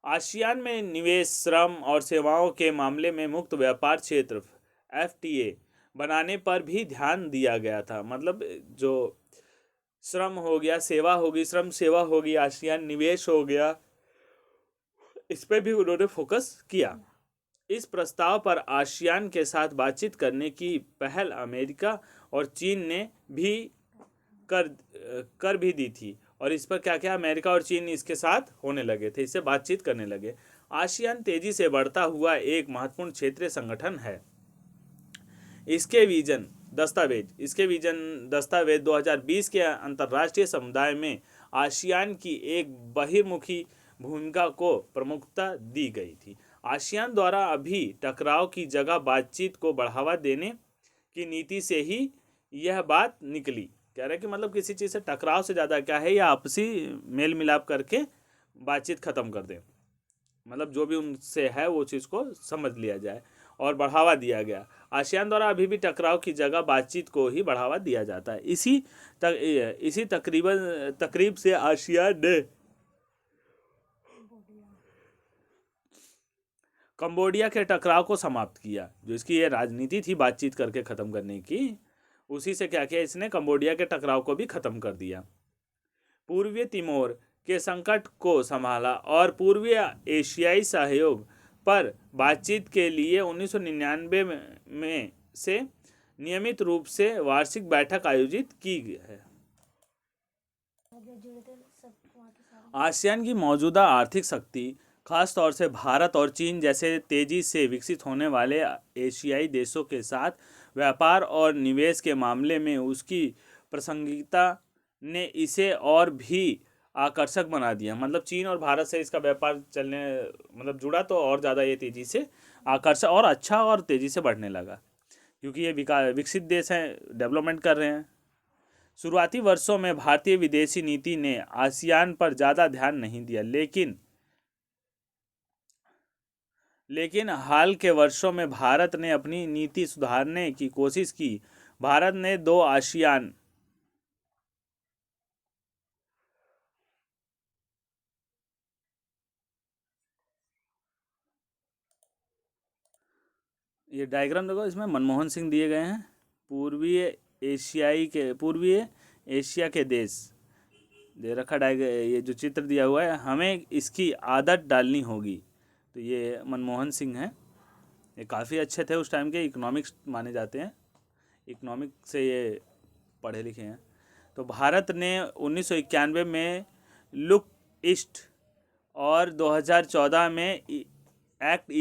आसियान में निवेश, श्रम और सेवाओं के मामले में मुक्त व्यापार क्षेत्र FTA बनाने पर भी ध्यान दिया गया था। मतलब जो श्रम हो गया, सेवा होगी, श्रम सेवा होगी, आसियान निवेश हो गया, इस पर भी उन्होंने फोकस किया। इस प्रस्ताव पर आसियान के साथ बातचीत करने की पहल अमेरिका और चीन ने भी कर भी दी थी, और इस पर क्या अमेरिका और चीन इसके साथ होने लगे थे, इससे बातचीत करने लगे। आसियान तेजी से बढ़ता हुआ एक महत्वपूर्ण क्षेत्रीय संगठन है। इसके विजन दस्तावेज, इसके विजन दस्तावेज 2020 के अंतर्राष्ट्रीय समुदाय में आसियान की एक बहिर्मुखी भूमिका को प्रमुखता दी गई थी। आसियान द्वारा अभी टकराव की जगह बातचीत को बढ़ावा देने की नीति से ही यह बात निकली। कह रहे हैं कि मतलब किसी चीज़ से टकराव से ज़्यादा क्या है, या आपसी मेल मिलाप करके बातचीत ख़त्म कर दें, मतलब जो भी उनसे है वो चीज़ को समझ लिया जाए और बढ़ावा दिया गया। आसियान द्वारा अभी भी टकराव की जगह बातचीत को ही बढ़ावा दिया जाता है। इसी तकरीब से आसियान ने कंबोडिया के टकराव को समाप्त किया। जो इसकी ये राजनीति थी बातचीत करके ख़त्म करने की, उसी से क्या किया, इसने कंबोडिया के टकराव को भी ख़त्म कर दिया। पूर्वी तिमोर के संकट को संभाला और पूर्वी एशियाई सहयोग पर बातचीत के लिए 1999 में से नियमित रूप से वार्षिक बैठक आयोजित की है। आसियान की मौजूदा आर्थिक शक्ति खास तौर से भारत और चीन जैसे तेजी से विकसित होने वाले एशियाई देशों के साथ व्यापार और निवेश के मामले में उसकी प्रासंगिकता ने इसे और भी आकर्षक बना दिया। मतलब चीन और भारत से इसका व्यापार चलने मतलब जुड़ा तो और ज़्यादा ये तेज़ी से आकर्षक और अच्छा और तेज़ी से बढ़ने लगा, क्योंकि ये विकसित देश हैं, डेवलपमेंट कर रहे हैं। शुरुआती वर्षों में भारतीय विदेशी नीति ने आसियान पर ज़्यादा ध्यान नहीं दिया, लेकिन हाल के वर्षों में भारत ने अपनी नीति सुधारने की कोशिश की। भारत ने दो आसियान ये डायग्राम देखो, इसमें मनमोहन सिंह दिए गए हैं। पूर्वी एशिया के देश दे रखा ये जो चित्र दिया हुआ है, हमें इसकी आदत डालनी होगी। तो ये मनमोहन सिंह हैं, ये काफ़ी अच्छे थे उस टाइम के, इकोनॉमिक्स माने जाते हैं, इकोनॉमिक से ये पढ़े लिखे हैं। तो भारत ने 1991 में लुक ईस्ट और 2014 में एक्ट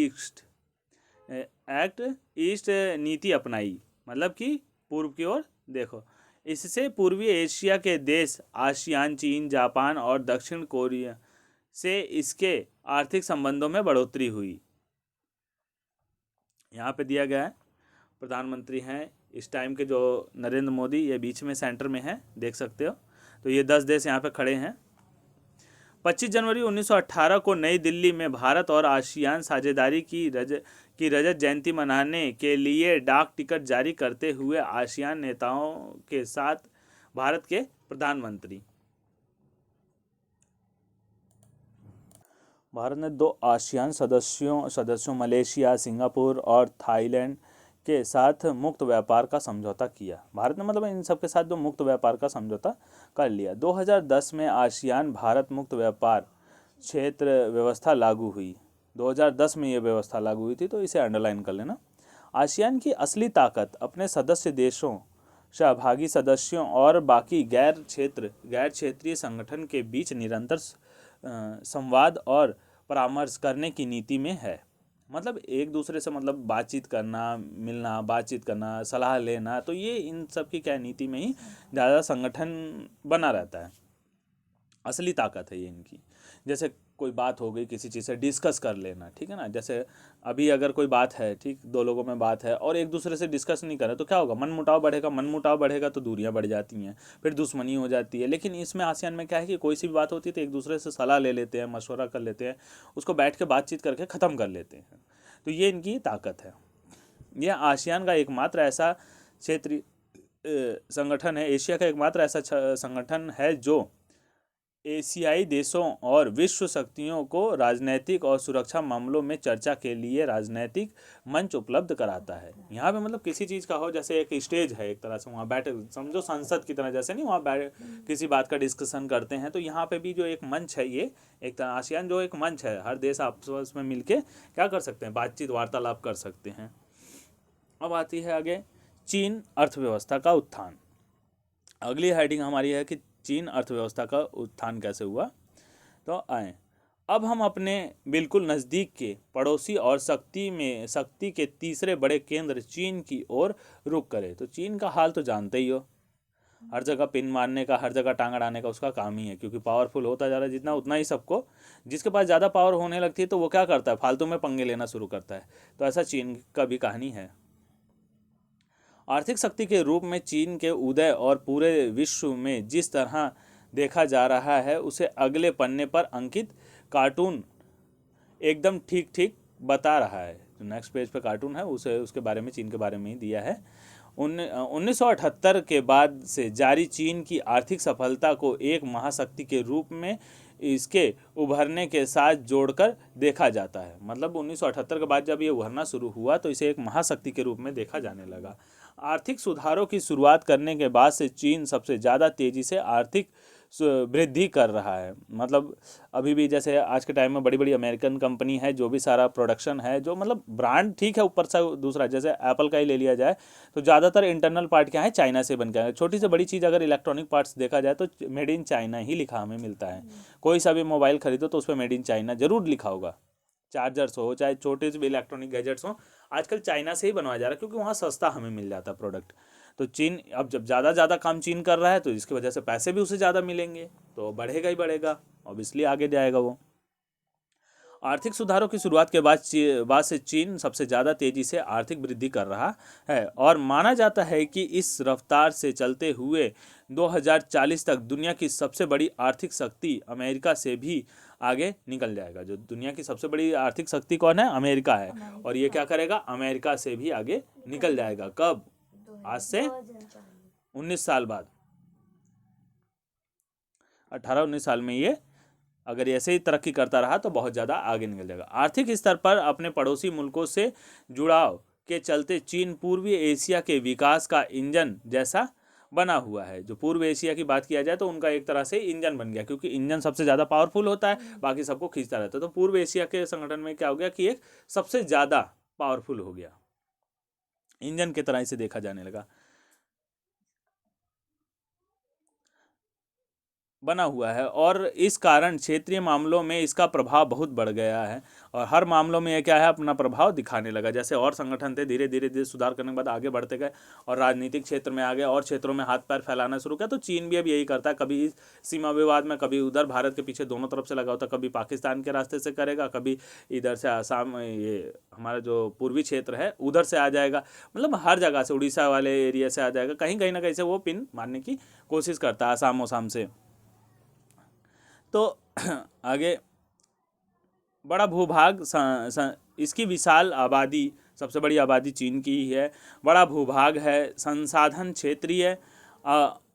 ईस्ट नीति अपनाई, मतलब कि पूर्व की ओर देखो। इससे पूर्वी एशिया के देश आसियान, चीन, जापान और दक्षिण कोरिया से इसके आर्थिक संबंधों में बढ़ोतरी हुई। यहाँ पे दिया गया है, प्रधानमंत्री हैं इस टाइम के जो नरेंद्र मोदी, ये बीच में सेंटर में है, देख सकते हो। तो ये 10 देश यहाँ पे खड़े हैं। 25 जनवरी 1918 को नई दिल्ली में भारत और आसियान साझेदारी की रजत जयंती मनाने के लिए डाक टिकट जारी करते हुए आसियान नेताओं के साथ भारत के प्रधानमंत्री। भारत ने दो आसियान सदस्यों मलेशिया, सिंगापुर और थाईलैंड के साथ मुक्त व्यापार का समझौता किया। भारत ने मतलब इन सब के साथ जो मुक्त व्यापार का समझौता कर लिया। 2010 में आसियान भारत मुक्त व्यापार क्षेत्र व्यवस्था लागू हुई। 2010 में ये व्यवस्था लागू हुई थी, तो इसे अंडरलाइन कर लेना। आसियान की असली ताकत अपने सदस्य देशों, सहभागी सदस्यों और बाकी गैर क्षेत्रीय संगठन के बीच निरंतर संवाद और परामर्श करने की नीति में है। मतलब एक दूसरे से मतलब बातचीत करना, मिलना, बातचीत करना, सलाह लेना, तो ये इन सब की क्या नीति में ही ज़्यादा संगठन बना रहता है। असली ताकत है ये इनकी। जैसे कोई बात हो गई, किसी चीज़ से डिस्कस कर लेना, ठीक है ना। जैसे अभी अगर कोई बात है, ठीक, दो लोगों में बात है और एक दूसरे से डिस्कस नहीं करे तो क्या होगा, मनमुटाव बढ़ेगा तो दूरियां बढ़ जाती हैं, फिर दुश्मनी हो जाती है। लेकिन इसमें आसियान में क्या है कि कोई सी भी बात होती है तो एक दूसरे से सलाह ले लेते हैं, मशवरा कर लेते हैं, उसको बैठ के बातचीत करके ख़त्म कर लेते हैं। तो ये इनकी ताकत है। यह आसियान का एकमात्र ऐसा क्षेत्रीय संगठन है, एशिया का एकमात्र ऐसा संगठन है जो एशियाई देशों और विश्व शक्तियों को राजनैतिक और सुरक्षा मामलों में चर्चा के लिए राजनैतिक मंच उपलब्ध कराता है। यहाँ पे मतलब किसी चीज़ का हो, जैसे एक स्टेज है एक तरह से, वहाँ बैठ समझो संसद की तरह, जैसे नहीं वहाँ बैठ किसी बात का डिस्कशन करते हैं, तो यहाँ पे भी जो एक मंच है, ये एक तरह आसियान जो एक मंच है, हर देश आपस में मिल के क्या कर सकते हैं, बातचीत वार्तालाप कर सकते हैं। अब आती है आगे चीन अर्थव्यवस्था का उत्थान। अगली हेडिंग हमारी है कि चीन अर्थव्यवस्था का उत्थान कैसे हुआ। तो आए, अब हम अपने बिल्कुल नज़दीक के पड़ोसी और शक्ति के तीसरे बड़े केंद्र चीन की ओर रुख करें। तो चीन का हाल तो जानते ही हो, हर जगह पिन मारने का, हर जगह टांग अड़ाने का उसका काम ही है, क्योंकि पावरफुल होता जा रहा है जितना, उतना ही सबको, जिसके पास ज़्यादा पावर होने लगती है तो वो क्या करता है, फालतू में पंगे लेना शुरू करता है। तो ऐसा चीन का भी कहानी है। आर्थिक शक्ति के रूप में चीन के उदय और पूरे विश्व में जिस तरह देखा जा रहा है, उसे अगले पन्ने पर अंकित कार्टून एकदम ठीक ठीक बता रहा है। जो नेक्स्ट पेज पे कार्टून है उसे, उसके बारे में, चीन के बारे में ही दिया है। 1978 के बाद से जारी चीन की आर्थिक सफलता को एक महाशक्ति के रूप में इसके उभरने के साथ जोड़कर देखा जाता है। मतलब 1978 के बाद जब ये उभरना शुरू हुआ तो इसे एक महाशक्ति के रूप में देखा जाने लगा। आर्थिक सुधारों की शुरुआत करने के बाद से चीन सबसे ज़्यादा तेज़ी से आर्थिक वृद्धि कर रहा है। मतलब अभी भी जैसे आज के टाइम में बड़ी बड़ी अमेरिकन कंपनी है, जो भी सारा प्रोडक्शन है, जो मतलब ब्रांड ठीक है, ऊपर से दूसरा जैसे एप्पल का ही ले लिया जाए तो ज़्यादातर इंटरनल पार्ट क्या है, चाइना से बन के आए। छोटी से बड़ी चीज़ अगर इलेक्ट्रॉनिक पार्ट्स देखा जाए तो मेड इन चाइना ही लिखा हमें मिलता है। कोई सा भी मोबाइल खरीदो तो उस पर मेड इन चाइना जरूर लिखा होगा। चार्जर्स हो चाहे छोटे से भी इलेक्ट्रॉनिक गैजेट्स हो, आजकल चाइना से ही बनवाया जा रहा है, क्योंकि वहाँ सस्ता हमें मिल जाता है प्रोडक्ट। तो चीन अब जब ज़्यादा काम चीन कर रहा है तो इसकी वजह से पैसे भी उसे ज़्यादा मिलेंगे, तो बढ़ेगा ही बढ़ेगा, ऑब्वियसली आगे जाएगा वो। आर्थिक सुधारों की शुरुआत के बाद से चीन सबसे ज़्यादा तेज़ी से आर्थिक वृद्धि कर रहा है, और माना जाता है कि इस रफ्तार से चलते हुए 2040 तक दुनिया की सबसे बड़ी आर्थिक शक्ति अमेरिका से भी आगे निकल जाएगा। जो दुनिया की सबसे बड़ी आर्थिक शक्ति कौन है, अमेरिका है, और ये क्या करेगा, अमेरिका से भी आगे निकल जाएगा। कब, आज से 19 साल बाद, 18-19 साल में ये अगर ऐसे ही तरक्की करता रहा तो बहुत ज़्यादा आगे निकल जाएगा। आर्थिक स्तर पर अपने पड़ोसी मुल्कों से जुड़ाव के चलते चीन पूर्वी एशिया के विकास का इंजन जैसा बना हुआ है। जो पूर्व एशिया की बात किया जाए तो उनका एक तरह से इंजन बन गया, क्योंकि इंजन सबसे ज़्यादा पावरफुल होता है, बाकी सबको खींचता रहता है। तो पूर्व एशिया के संगठन में क्या हो गया कि एक सबसे ज़्यादा पावरफुल हो गया, इंजन की तरह इसे देखा जाने लगा, बना हुआ है। और इस कारण क्षेत्रीय मामलों में इसका प्रभाव बहुत बढ़ गया है, और हर मामलों में ये क्या है, अपना प्रभाव दिखाने लगा। जैसे और संगठन थे, धीरे धीरे सुधार करने के बाद आगे बढ़ते गए और राजनीतिक क्षेत्र में आ गए और क्षेत्रों में हाथ पैर फैलाना शुरू किया। तो चीन भी अब यही करता है, कभी इस सीमा विवाद में, कभी उधर भारत के पीछे, दोनों तरफ से लगा होता, कभी पाकिस्तान के रास्ते से करेगा, कभी इधर से आसाम, ये हमारा जो पूर्वी क्षेत्र है उधर से आ जाएगा। मतलब हर जगह से, उड़ीसा वाले एरिया से आ जाएगा, कहीं ना कहीं से वो पिन मारने की कोशिश करता है, आसाम ओसाम से। तो आगे बड़ा भूभाग, इसकी विशाल आबादी, सबसे बड़ी आबादी चीन की ही है, बड़ा भूभाग है, संसाधन क्षेत्रीय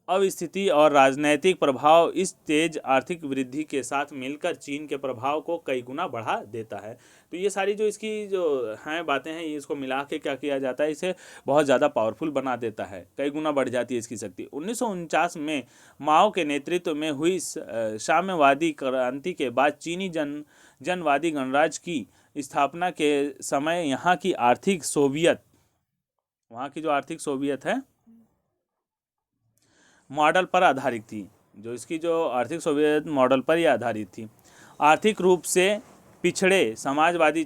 अवस्थिति और राजनैतिक प्रभाव इस तेज आर्थिक वृद्धि के साथ मिलकर चीन के प्रभाव को कई गुना बढ़ा देता है। तो ये सारी जो इसकी जो हैं बातें हैं, ये इसको मिला के क्या किया जाता है, इसे बहुत ज़्यादा पावरफुल बना देता है, कई गुना बढ़ जाती है इसकी शक्ति। 1949 में माओ के नेतृत्व में हुई साम्यवादी क्रांति के बाद चीनी जनवादी गणराज्य की स्थापना के समय यहाँ की आर्थिक सोवियत, वहाँ की जो आर्थिक सोवियत है मॉडल पर आधारित थी। जो इसकी जो आर्थिक सोवियत मॉडल पर ही आधारित थी। आर्थिक रूप से पिछड़े समाजवादी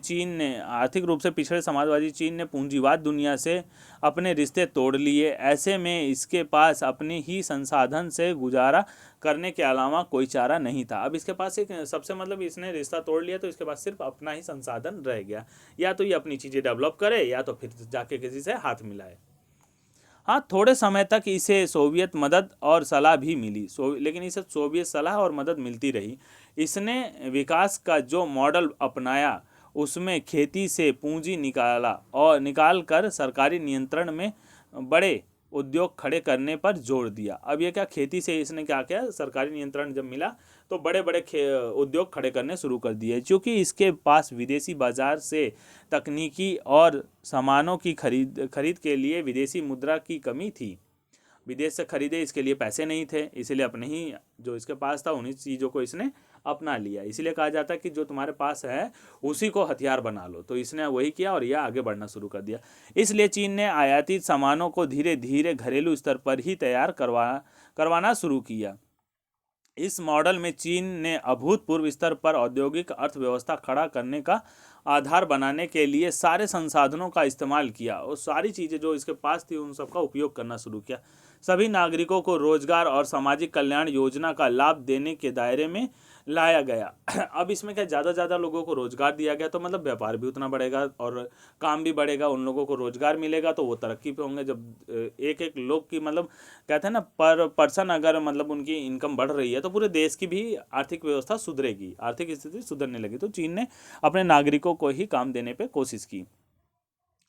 चीन ने पूंजीवाद दुनिया से अपने रिश्ते तोड़ लिए। ऐसे में इसके पास अपने ही संसाधन से गुजारा करने के अलावा कोई चारा नहीं था। अब इसके पास एक सबसे, मतलब इसने रिश्ता तोड़ लिया तो इसके पास सिर्फ अपना ही संसाधन रह गया, या तो ये अपनी चीज़ें डेवलप करे या तो फिर जाके किसी से हाथ मिलाए। हाँ, थोड़े समय तक इसे सोवियत मदद और सलाह भी मिली, लेकिन इसे सोवियत सलाह और मदद मिलती रही। इसने विकास का जो मॉडल अपनाया उसमें खेती से पूंजी निकाल कर सरकारी नियंत्रण में बड़े उद्योग खड़े करने पर जोर दिया। अब ये क्या, खेती से इसने क्या किया, सरकारी नियंत्रण जब मिला तो बड़े बड़े उद्योग खड़े करने शुरू कर दिए। क्योंकि इसके पास विदेशी बाजार से तकनीकी और सामानों की खरीद के लिए विदेशी मुद्रा की कमी थी, विदेश से खरीदे इसके लिए पैसे नहीं थे, इसलिए अपने ही जो इसके पास था उन्हीं चीज़ों को इसने अपना लिया। इसीलिए कहा जाता है कि जो तुम्हारे पास है उसी को हथियार बना लो। तो इसने वही किया और यह आगे बढ़ना शुरू कर दिया। इसलिए चीन ने आयातित सामानों को धीरे धीरे घरेलू स्तर पर ही तैयार करवाना शुरू किया। इस मॉडल में चीन ने अभूतपूर्व स्तर पर औद्योगिक अर्थव्यवस्था खड़ा करने का आधार बनाने के लिए सारे संसाधनों का इस्तेमाल किया और सारी चीज़ें जो इसके पास थी उन सब का उपयोग करना शुरू किया। सभी नागरिकों को रोजगार और सामाजिक कल्याण योजना का लाभ देने के दायरे में लाया गया। अब इसमें क्या, ज़्यादा ज़्यादा लोगों को रोजगार दिया गया तो मतलब व्यापार भी उतना बढ़ेगा और काम भी बढ़ेगा, उन लोगों को रोजगार मिलेगा तो वो तरक्की पे होंगे। जब एक एक लोग की मतलब कहते हैं ना पर पर्सन अगर मतलब उनकी इनकम बढ़ रही है तो पूरे देश की भी आर्थिक व्यवस्था सुधरेगी, आर्थिक स्थिति सुधरने लगी। तो चीन ने अपने नागरिकों को ही काम देने पर कोशिश की।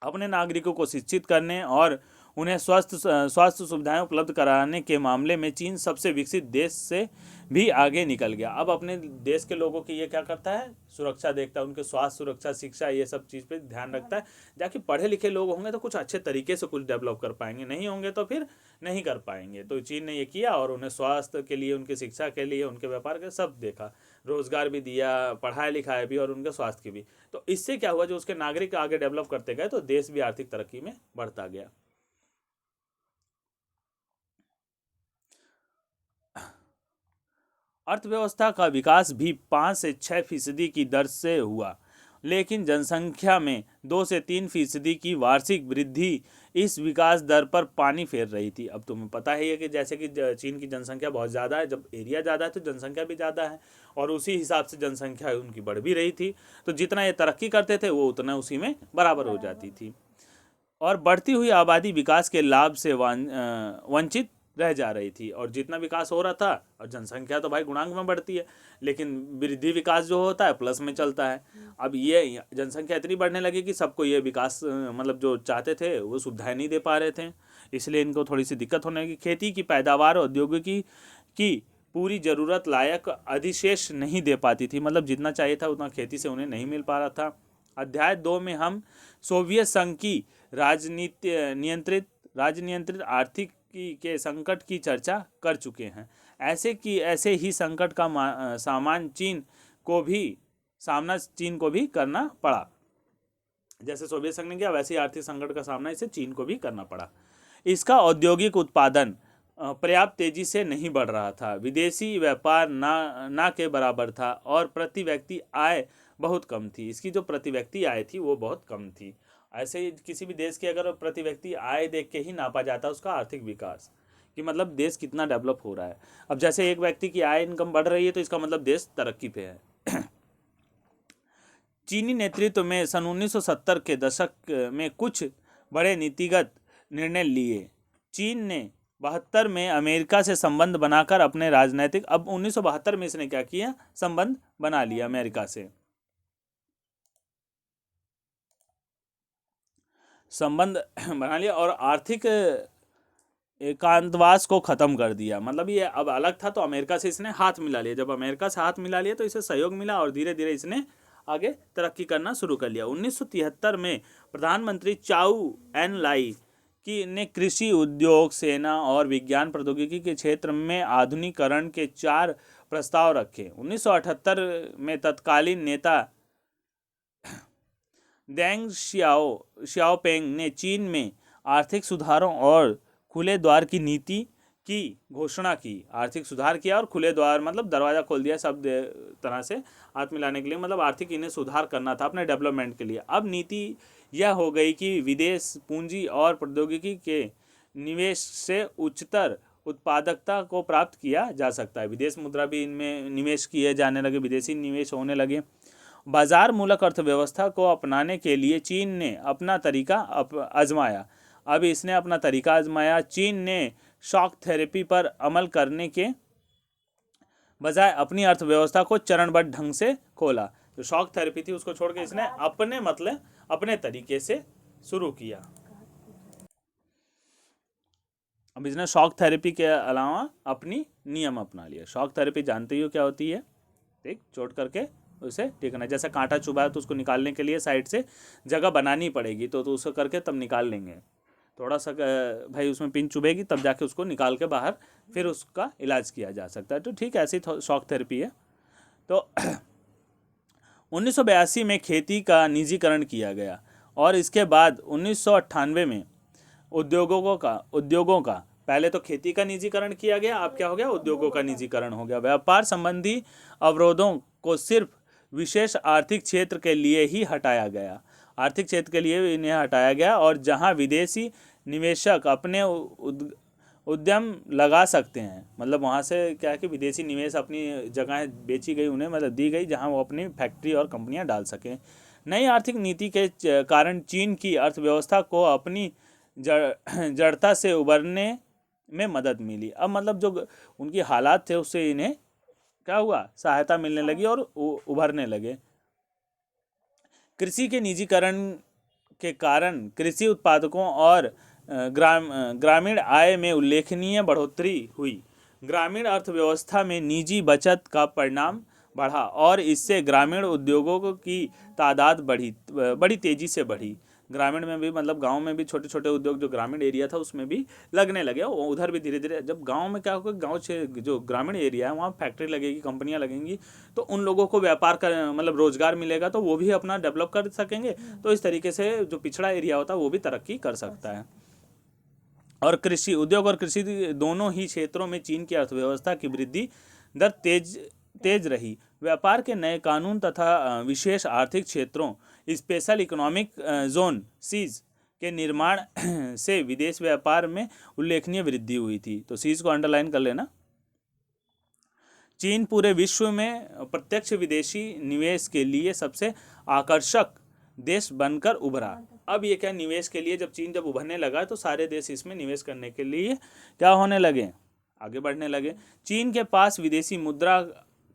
अपने नागरिकों को शिक्षित करने और उन्हें स्वास्थ्य सुविधाएं उपलब्ध कराने के मामले में चीन सबसे विकसित देश से भी आगे निकल गया। अब अपने देश के लोगों की ये क्या करता है, सुरक्षा देखता है, उनके स्वास्थ्य सुरक्षा शिक्षा ये सब चीज़ पे ध्यान रखता है। जाकि पढ़े लिखे लोग होंगे तो कुछ अच्छे तरीके से कुछ डेवलप कर पाएंगे, नहीं होंगे तो फिर नहीं कर पाएंगे। तो चीन ने ये किया और उन्हें स्वास्थ्य के लिए, उनकी शिक्षा के लिए, उनके व्यापार के सब देखा, रोजगार भी दिया, पढ़ाई लिखाई भी और उनके स्वास्थ्य की भी। तो इससे क्या हुआ, जो उसके नागरिक आगे डेवलप करते गए तो देश भी आर्थिक तरक्की में बढ़ता गया। अर्थव्यवस्था का विकास भी 5 से 6% की दर से हुआ, लेकिन जनसंख्या में 2 से 3% की वार्षिक वृद्धि इस विकास दर पर पानी फेर रही थी। अब तुम्हें पता ही है कि जैसे कि चीन की जनसंख्या बहुत ज़्यादा है, जब एरिया ज़्यादा है तो जनसंख्या भी ज़्यादा है और उसी हिसाब से जनसंख्या उनकी बढ़ भी रही थी। तो जितना ये तरक्की करते थे वो उतना उसी में बराबर हो जाती थी और बढ़ती हुई आबादी विकास के लाभ से वंचित रह जा रही थी। और जितना विकास हो रहा था, और जनसंख्या तो भाई गुणांक में बढ़ती है, लेकिन वृद्धि विकास जो होता है प्लस में चलता है। अब ये जनसंख्या इतनी बढ़ने लगी कि सबको ये विकास मतलब जो चाहते थे वो सुविधाएं नहीं दे पा रहे थे, इसलिए इनको थोड़ी सी दिक्कत होने लगी। खेती की पैदावार औद्योगिकी की पूरी ज़रूरत लायक अधिशेष नहीं दे पाती थी, मतलब जितना चाहिए था उतना खेती से उन्हें नहीं मिल पा रहा था। अध्याय 2 में हम सोवियत संघ की राजनियंत्रित आर्थिक के संकट की चर्चा कर चुके हैं। ऐसे ही संकट का सामना चीन को भी करना पड़ा। जैसे सोवियत संघ ने किया वैसे ही आर्थिक संकट का सामना इसे चीन को भी करना पड़ा। इसका औद्योगिक उत्पादन पर्याप्त तेजी से नहीं बढ़ रहा था, विदेशी व्यापार ना के बराबर था और प्रति व्यक्ति आय बहुत कम थी। इसकी जो प्रति व्यक्ति आय थी वो बहुत कम थी। ऐसे ही किसी भी देश की अगर प्रति व्यक्ति आय देख के ही नापा जाता है उसका आर्थिक विकास, कि मतलब देश कितना डेवलप हो रहा है। अब जैसे एक व्यक्ति की आय इनकम बढ़ रही है तो इसका मतलब देश तरक्की पे है। चीनी नेतृत्व में सन 1970 के दशक में कुछ बड़े नीतिगत निर्णय लिए। चीन ने 72 में अमेरिका से संबंध बनाकर अपने राजनीतिक, अब 1972 में इसने क्या किया, संबंध बना लिया अमेरिका से, संबंध बना लिया और आर्थिक एकांतवास को ख़त्म कर दिया। मतलब ये अब अलग था तो अमेरिका से इसने हाथ मिला लिया। जब अमेरिका से हाथ मिला लिया तो इसे सहयोग मिला और धीरे धीरे इसने आगे तरक्की करना शुरू कर लिया। 1973 में प्रधानमंत्री चाउ एन लाई ने कृषि, उद्योग, सेना और विज्ञान प्रौद्योगिकी के क्षेत्र में आधुनिकीकरण के 4 प्रस्ताव रखे। 1978 में तत्कालीन नेता देंग शियाओपेंग ने चीन में आर्थिक सुधारों और खुले द्वार की नीति की घोषणा की। आर्थिक सुधार किया और खुले द्वार मतलब दरवाज़ा खोल दिया सब तरह से हाथ मिलाने के लिए, मतलब आर्थिक इन्हें सुधार करना था अपने डेवलपमेंट के लिए। अब नीति यह हो गई कि विदेश पूंजी और प्रौद्योगिकी के निवेश से उच्चतर उत्पादकता को प्राप्त किया जा सकता है। विदेश मुद्रा भी इनमें निवेश किए जाने लगे, विदेशी निवेश होने लगे। बाजार मूलक अर्थव्यवस्था को अपनाने के लिए चीन ने अपना तरीका आजमाया। अब इसने अपना तरीका आजमाया। चीन ने शॉक थेरेपी पर अमल करने के बजाय अपनी अर्थव्यवस्था को चरणबद्ध ढंग से खोला। जो शॉक थेरेपी थी उसको छोड़ के इसने अपने तरीके से शुरू किया। अब इसने शॉक थेरेपी के अलावा अपनी नियम अपना लिया। शॉक थेरेपी जानते ही हो क्या होती है, ठीक, चोट करके उसे ठीक करना। जैसे कांटा चुभा है तो उसको निकालने के लिए साइड से जगह बनानी पड़ेगी, तो उसको करके तब निकाल लेंगे। थोड़ा सा भाई उसमें पिन चुभेगी तब जाके उसको निकाल के बाहर फिर उसका इलाज किया जा सकता है। तो ठीक ऐसी शॉक थेरेपी है। तो 1982 में खेती का निजीकरण किया गया और इसके बाद 1998 में उद्योगों का पहले तो खेती का निजीकरण किया गया, अब क्या हो गया, उद्योगों का निजीकरण हो गया। व्यापार संबंधी अवरोधों को सिर्फ विशेष आर्थिक क्षेत्र के लिए ही हटाया गया, आर्थिक क्षेत्र के लिए इन्हें हटाया गया, और जहां विदेशी निवेशक अपने उद्यम लगा सकते हैं, मतलब वहाँ से क्या है कि विदेशी निवेश अपनी जगह बेची गई उन्हें, मतलब दी गई जहाँ वो अपनी फैक्ट्री और कंपनियाँ डाल सकें। नई आर्थिक नीति के कारण चीन की अर्थव्यवस्था को अपनी जड़ता से उबरने में मदद मिली। अब मतलब जो उनकी हालात थे उससे इन्हें क्या हुआ, सहायता मिलने लगी और उभरने लगे। कृषि के निजीकरण के कारण कृषि उत्पादकों और ग्रामीण आय में उल्लेखनीय बढ़ोतरी हुई। ग्रामीण अर्थव्यवस्था में निजी बचत का परिणाम बढ़ा और इससे ग्रामीण उद्योगों की तादाद बड़ी तेजी से बढ़ी। ग्रामीण में भी, मतलब गांव में भी छोटे छोटे उद्योग जो ग्रामीण एरिया था उसमें भी लगने लगे, उधर भी धीरे धीरे। जब गांव में क्या होगा, गांव से जो ग्रामीण एरिया है वहाँ फैक्ट्री लगेगी, कंपनियां लगेंगी, तो उन लोगों को व्यापार कर, मतलब रोजगार मिलेगा, तो वो भी अपना डेवलप कर सकेंगे। तो इस तरीके से जो पिछड़ा एरिया होता है वो भी तरक्की कर सकता है। और कृषि उद्योग और कृषि दोनों ही क्षेत्रों में चीन की अर्थव्यवस्था की वृद्धि दर तेज रही। व्यापार के नए कानून तथा विशेष आर्थिक क्षेत्रों, स्पेशल इकोनॉमिक जोन सीज के निर्माण से विदेश व्यापार में उल्लेखनीय वृद्धि हुई थी। तो सीज को अंडरलाइन कर लेना। चीन पूरे विश्व में प्रत्यक्ष विदेशी निवेश के लिए सबसे आकर्षक देश बनकर उभरा। अब ये क्या, निवेश के लिए जब उभरने लगा तो सारे देश इसमें निवेश करने के लिए क्या होने लगे, आगे बढ़ने लगे। चीन के पास विदेशी मुद्रा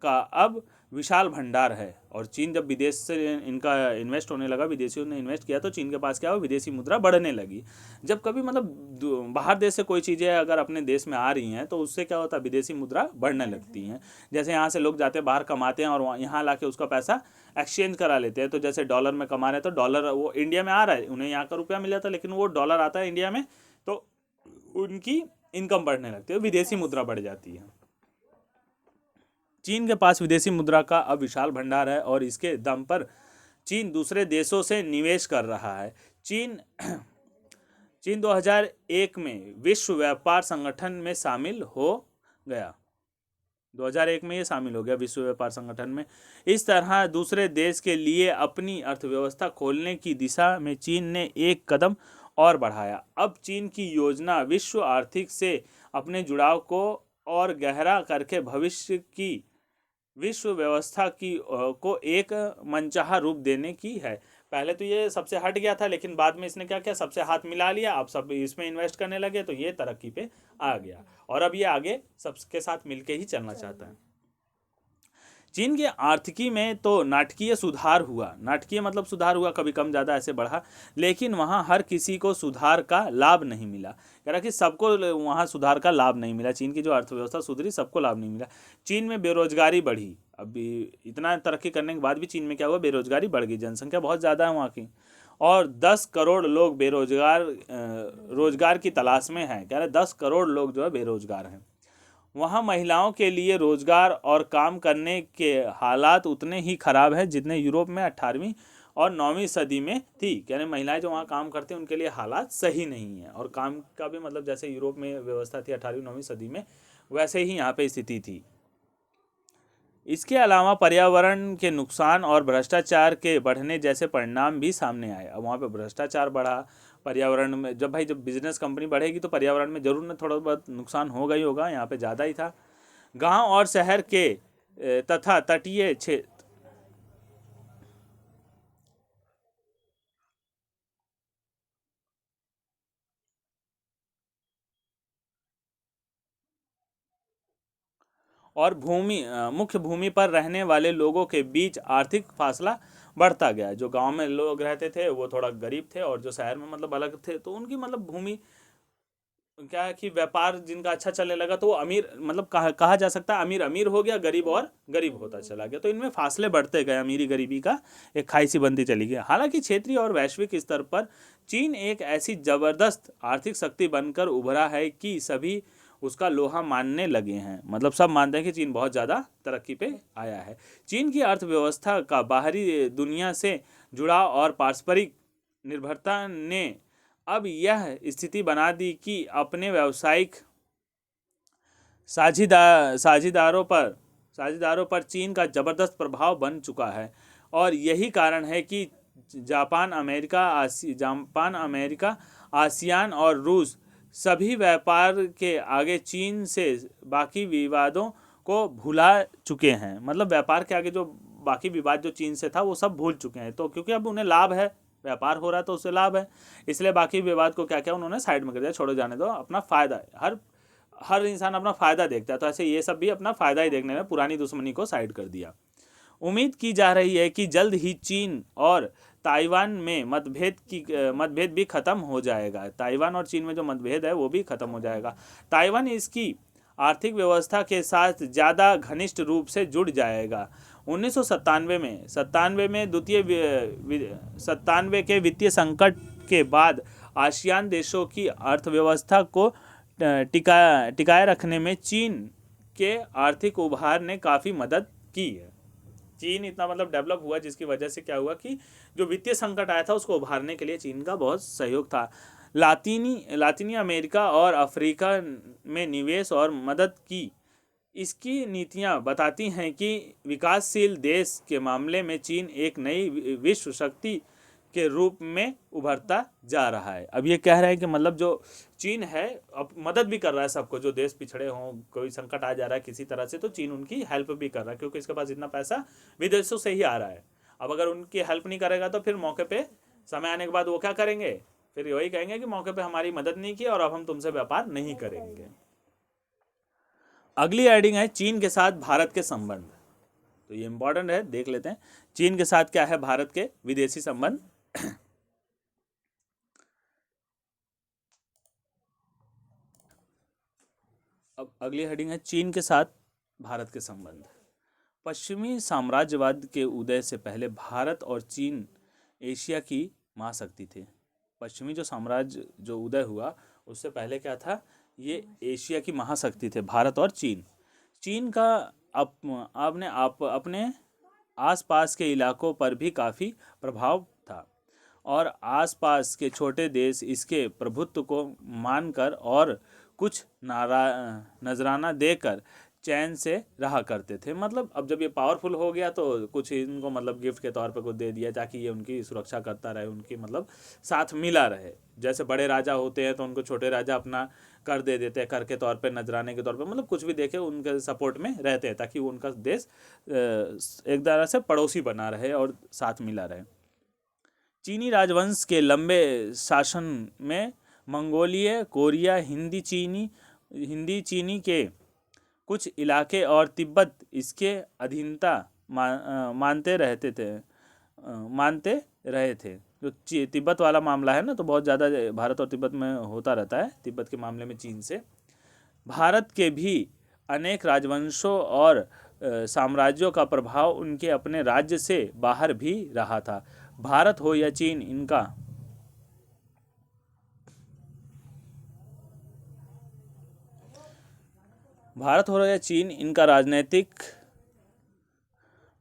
का अब विशाल भंडार है, और चीन जब विदेश से इनका इन्वेस्ट होने लगा, विदेशियों ने इन्वेस्ट किया, तो चीन के पास क्या हो, विदेशी मुद्रा बढ़ने लगी। जब कभी मतलब बाहर देश से कोई चीज़ें अगर अपने देश में आ रही हैं तो उससे क्या होता है, विदेशी मुद्रा बढ़ने लगती हैं। जैसे यहाँ से लोग जाते हैं बाहर कमाते हैं और यहाँ ला के उसका पैसा एक्सचेंज करा लेते हैं। तो जैसे डॉलर में कमा रहे हैं तो डॉलर वो इंडिया में आ रहा है, उन्हें यहाँ का रुपया मिल जाता है, लेकिन वो डॉलर आता है इंडिया में, तो उनकी इनकम बढ़ने लगती है, विदेशी मुद्रा बढ़ जाती है। चीन के पास विदेशी मुद्रा का अब विशाल भंडार है और इसके दम पर चीन दूसरे देशों से निवेश कर रहा है। चीन 2001 में विश्व व्यापार संगठन में शामिल हो गया। 2001 में ये शामिल हो गया विश्व व्यापार संगठन में। इस तरह दूसरे देश के लिए अपनी अर्थव्यवस्था खोलने की दिशा में चीन ने एक कदम और बढ़ाया। अब चीन की योजना विश्व आर्थिक से अपने जुड़ाव को और गहरा करके भविष्य की विश्व व्यवस्था की को एक मनचाहा रूप देने की है। पहले तो ये सबसे हट गया था, लेकिन बाद में इसने क्या किया, सबसे हाथ मिला लिया, अब सब इसमें इन्वेस्ट करने लगे, तो ये तरक्की पे आ गया और अब ये आगे सबके साथ मिलके ही चलना चाहता है। चीन की आर्थिकी में तो नाटकीय सुधार हुआ, नाटकीय मतलब सुधार हुआ, कभी कम ज़्यादा ऐसे बढ़ा, लेकिन वहाँ हर किसी को सुधार का लाभ नहीं मिला। कह रहा कि सबको वहाँ सुधार का लाभ नहीं मिला। चीन की जो अर्थव्यवस्था सुधरी, सबको लाभ नहीं मिला। चीन में बेरोजगारी बढ़ी, अभी इतना तरक्की करने के बाद भी चीन में क्या हुआ, बेरोजगारी बढ़ गई। जनसंख्या बहुत ज़्यादा है वहाँ की, और 10 करोड़ लोग रोजगार की तलाश में हैं। कह रहे 10 करोड़ लोग जो है बेरोजगार हैं। वहाँ महिलाओं के लिए रोजगार और काम करने के हालात उतने ही खराब हैं जितने यूरोप में 18वीं और 9वीं सदी में थी। यानी महिलाएं जो वहाँ काम करती हैं उनके लिए हालात सही नहीं है, और काम का भी मतलब जैसे यूरोप में व्यवस्था थी 18वीं 9वीं सदी में, वैसे ही यहाँ पे स्थिति थी। इसके अलावा पर्यावरण के नुकसान और भ्रष्टाचार के बढ़ने जैसे परिणाम भी सामने आए। अब वहाँ पे भ्रष्टाचार बढ़ा, पर्यावरण में जब बिजनेस कंपनी बढ़ेगी तो पर्यावरण में जरूर न थोड़ा बहुत नुकसान होगा ही होगा, यहाँ पे ज़्यादा ही था। गांव और शहर के तथा तटीय क्षेत्र और मुख्य भूमि पर रहने वाले लोगों के बीच आर्थिक फासला बढ़ता गया। जो गांव में लोग रहते थे वो थोड़ा गरीब थे, और जो शहर में मतलब अलग थे, तो उनकी मतलब भूमि क्या है कि व्यापार जिनका अच्छा चलने लगा तो वो अमीर, मतलब कहा जा सकता है अमीर अमीर हो गया, गरीब और गरीब होता चला गया। तो इनमें फासले बढ़ते गए, अमीरी गरीबी का एक खाई सी बनती चली गई। हालांकि क्षेत्रीय और वैश्विक स्तर पर चीन एक ऐसी जबरदस्त आर्थिक शक्ति बनकर उभरा है कि सभी उसका लोहा मानने लगे हैं। मतलब सब मानते हैं कि चीन बहुत ज़्यादा तरक्की पे आया है। चीन की अर्थव्यवस्था का बाहरी दुनिया से जुड़ाव और पारस्परिक निर्भरता ने अब यह स्थिति बना दी कि अपने व्यावसायिक साझेदारों पर चीन का ज़बरदस्त प्रभाव बन चुका है। और यही कारण है कि जापान अमेरिका आसियान और रूस सभी व्यापार के आगे चीन से बाकी विवादों को भुला चुके हैं। मतलब व्यापार के आगे जो बाकी विवाद जो चीन से था वो सब भूल चुके हैं। तो क्योंकि अब उन्हें लाभ है, व्यापार हो रहा है तो उससे लाभ है, इसलिए बाकी विवाद को क्या किया उन्होंने साइड में कर दिया, छोड़ो जाने दो, अपना फ़ायदा है। हर इंसान अपना फ़ायदा देखता है, तो ऐसे ये सब भी अपना फ़ायदा ही देखने में पुरानी दुश्मनी को साइड कर दिया। उम्मीद की जा रही है कि जल्द ही चीन और ताइवान में मतभेद भी खत्म हो जाएगा। ताइवान और चीन में जो मतभेद है वो भी खत्म हो जाएगा। ताइवान इसकी आर्थिक व्यवस्था के साथ ज़्यादा घनिष्ठ रूप से जुड़ जाएगा। 1997 में द्वितीय 97 के वित्तीय संकट के बाद आसियान देशों की अर्थव्यवस्था को टिकाए रखने में चीन के आर्थिक उभार ने काफ़ी मदद की है। चीन इतना मतलब डेवलप हुआ जिसकी वजह से क्या हुआ कि जो वित्तीय संकट आया था उसको उभारने के लिए चीन का बहुत सहयोग था। लातीनी अमेरिका और अफ्रीका में निवेश और मदद की इसकी नीतियां बताती हैं कि विकासशील देश के मामले में चीन एक नई विश्व शक्ति के रूप में उभरता जा रहा है। अब ये कह रहे हैं कि मतलब जो चीन है अब मदद भी कर रहा है सबको, जो देश पिछड़े हों, कोई संकट आ जा रहा है किसी तरह से तो चीन उनकी हेल्प भी कर रहा है, क्योंकि इसके पास इतना पैसा विदेशों से ही आ रहा है। अब अगर उनकी हेल्प नहीं करेगा तो फिर मौके पे समय आने के बाद वो क्या करेंगे, फिर वही कहेंगे कि मौके पे हमारी मदद नहीं की और अब हम तुमसे व्यापार नहीं करेंगे। अगली हेडिंग है चीन के साथ भारत के संबंध। तो ये इंपॉर्टेंट है, देख लेते हैं चीन के साथ क्या है भारत के विदेशी संबंध। अब अगली हेडिंग है चीन के साथ भारत के संबंध। पश्चिमी साम्राज्यवाद के उदय से पहले भारत और चीन एशिया की महाशक्ति थे। पश्चिमी जो साम्राज्य जो उदय हुआ उससे पहले क्या था, ये एशिया की महाशक्ति थे भारत और चीन। चीन का अपने आसपास के इलाकों पर भी काफ़ी प्रभाव था और आसपास के छोटे देश इसके प्रभुत्व को मानकर और कुछ नजराना देकर चैन से रहा करते थे। मतलब अब जब ये पावरफुल हो गया तो कुछ इनको मतलब गिफ्ट के तौर पे कुछ दे दिया ताकि ये उनकी सुरक्षा करता रहे, उनकी मतलब साथ मिला रहे। जैसे बड़े राजा होते हैं तो उनको छोटे राजा अपना कर दे देते हैं, कर के तौर पे, नजराने के तौर पे, मतलब कुछ भी देखे उनके सपोर्ट में रहते हैं ताकि वो उनका देश एक तरह से पड़ोसी बना रहे और साथ मिला रहे। चीनी राजवंश के लंबे शासन में मंगोलिया, कोरिया, हिंदी चीनी के कुछ इलाके और तिब्बत इसके अधीनता मानते रहे थे। जो तिब्बत वाला मामला है ना, तो बहुत ज़्यादा भारत और तिब्बत में होता रहता है, तिब्बत के मामले में चीन से। भारत के भी अनेक राजवंशों और साम्राज्यों का प्रभाव उनके अपने राज्य से बाहर भी रहा था। भारत हो या चीन, इनका राजनीतिक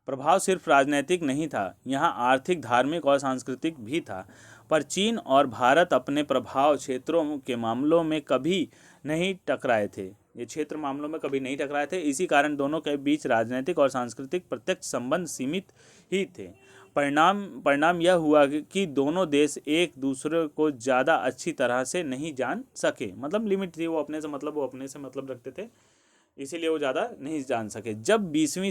प्रभाव सिर्फ राजनीतिक नहीं था, यहाँ आर्थिक, धार्मिक और सांस्कृतिक भी था। पर चीन और भारत अपने प्रभाव क्षेत्रों के मामलों में कभी नहीं टकराए थे। ये क्षेत्र मामलों में कभी नहीं टकराए थे। इसी कारण दोनों के बीच राजनीतिक और सांस्कृतिक प्रत्यक्ष संबंध सीमित ही थे। परिणाम यह हुआ कि दोनों देश एक दूसरे को ज़्यादा अच्छी तरह से नहीं जान सके। मतलब लिमिट थी, वो अपने से मतलब रखते थे, इसीलिए वो ज़्यादा नहीं जान सके। जब 20वीं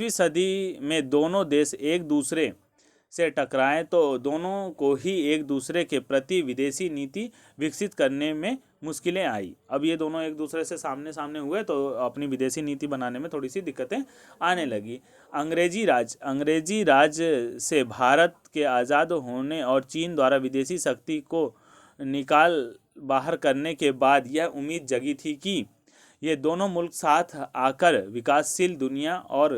सदी में दोनों देश एक दूसरे से टकराए तो दोनों को ही एक दूसरे के प्रति विदेशी नीति विकसित करने में मुश्किलें आई। अब ये दोनों एक दूसरे से सामने सामने हुए तो अपनी विदेशी नीति बनाने में थोड़ी सी दिक्कतें आने लगी। अंग्रेजी राज से भारत के आज़ाद होने और चीन द्वारा विदेशी शक्ति को निकाल बाहर करने के बाद यह उम्मीद जगी थी कि ये दोनों मुल्क साथ आकर विकासशील दुनिया और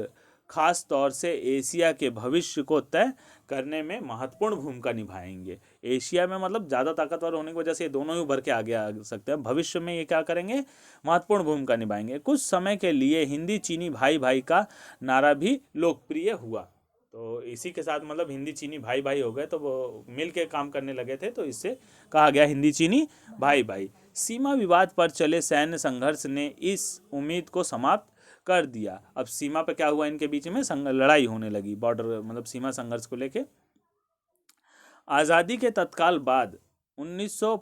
ख़ास तौर से एशिया के भविष्य को तय करने में महत्वपूर्ण भूमिका निभाएंगे। एशिया में मतलब ज़्यादा ताकतवर होने की वजह से ये दोनों ही उभर के आगे आ सकते हैं। भविष्य में ये क्या करेंगे, महत्वपूर्ण भूमिका निभाएंगे। कुछ समय के लिए हिंदी चीनी भाई भाई का नारा भी लोकप्रिय हुआ। तो इसी के साथ मतलब हिंदी चीनी भाई भाई हो गए, तो वो मिल के काम करने लगे थे, तो इससे कहा गया हिंदी चीनी भाई भाई। सीमा विवाद पर चले सैन्य संघर्ष ने इस उम्मीद को समाप्त कर दिया। अब सीमा पे क्या हुआ, इनके बीच में लड़ाई होने लगी, बॉर्डर मतलब सीमा संघर्ष को लेके। आज़ादी के तत्काल बाद 19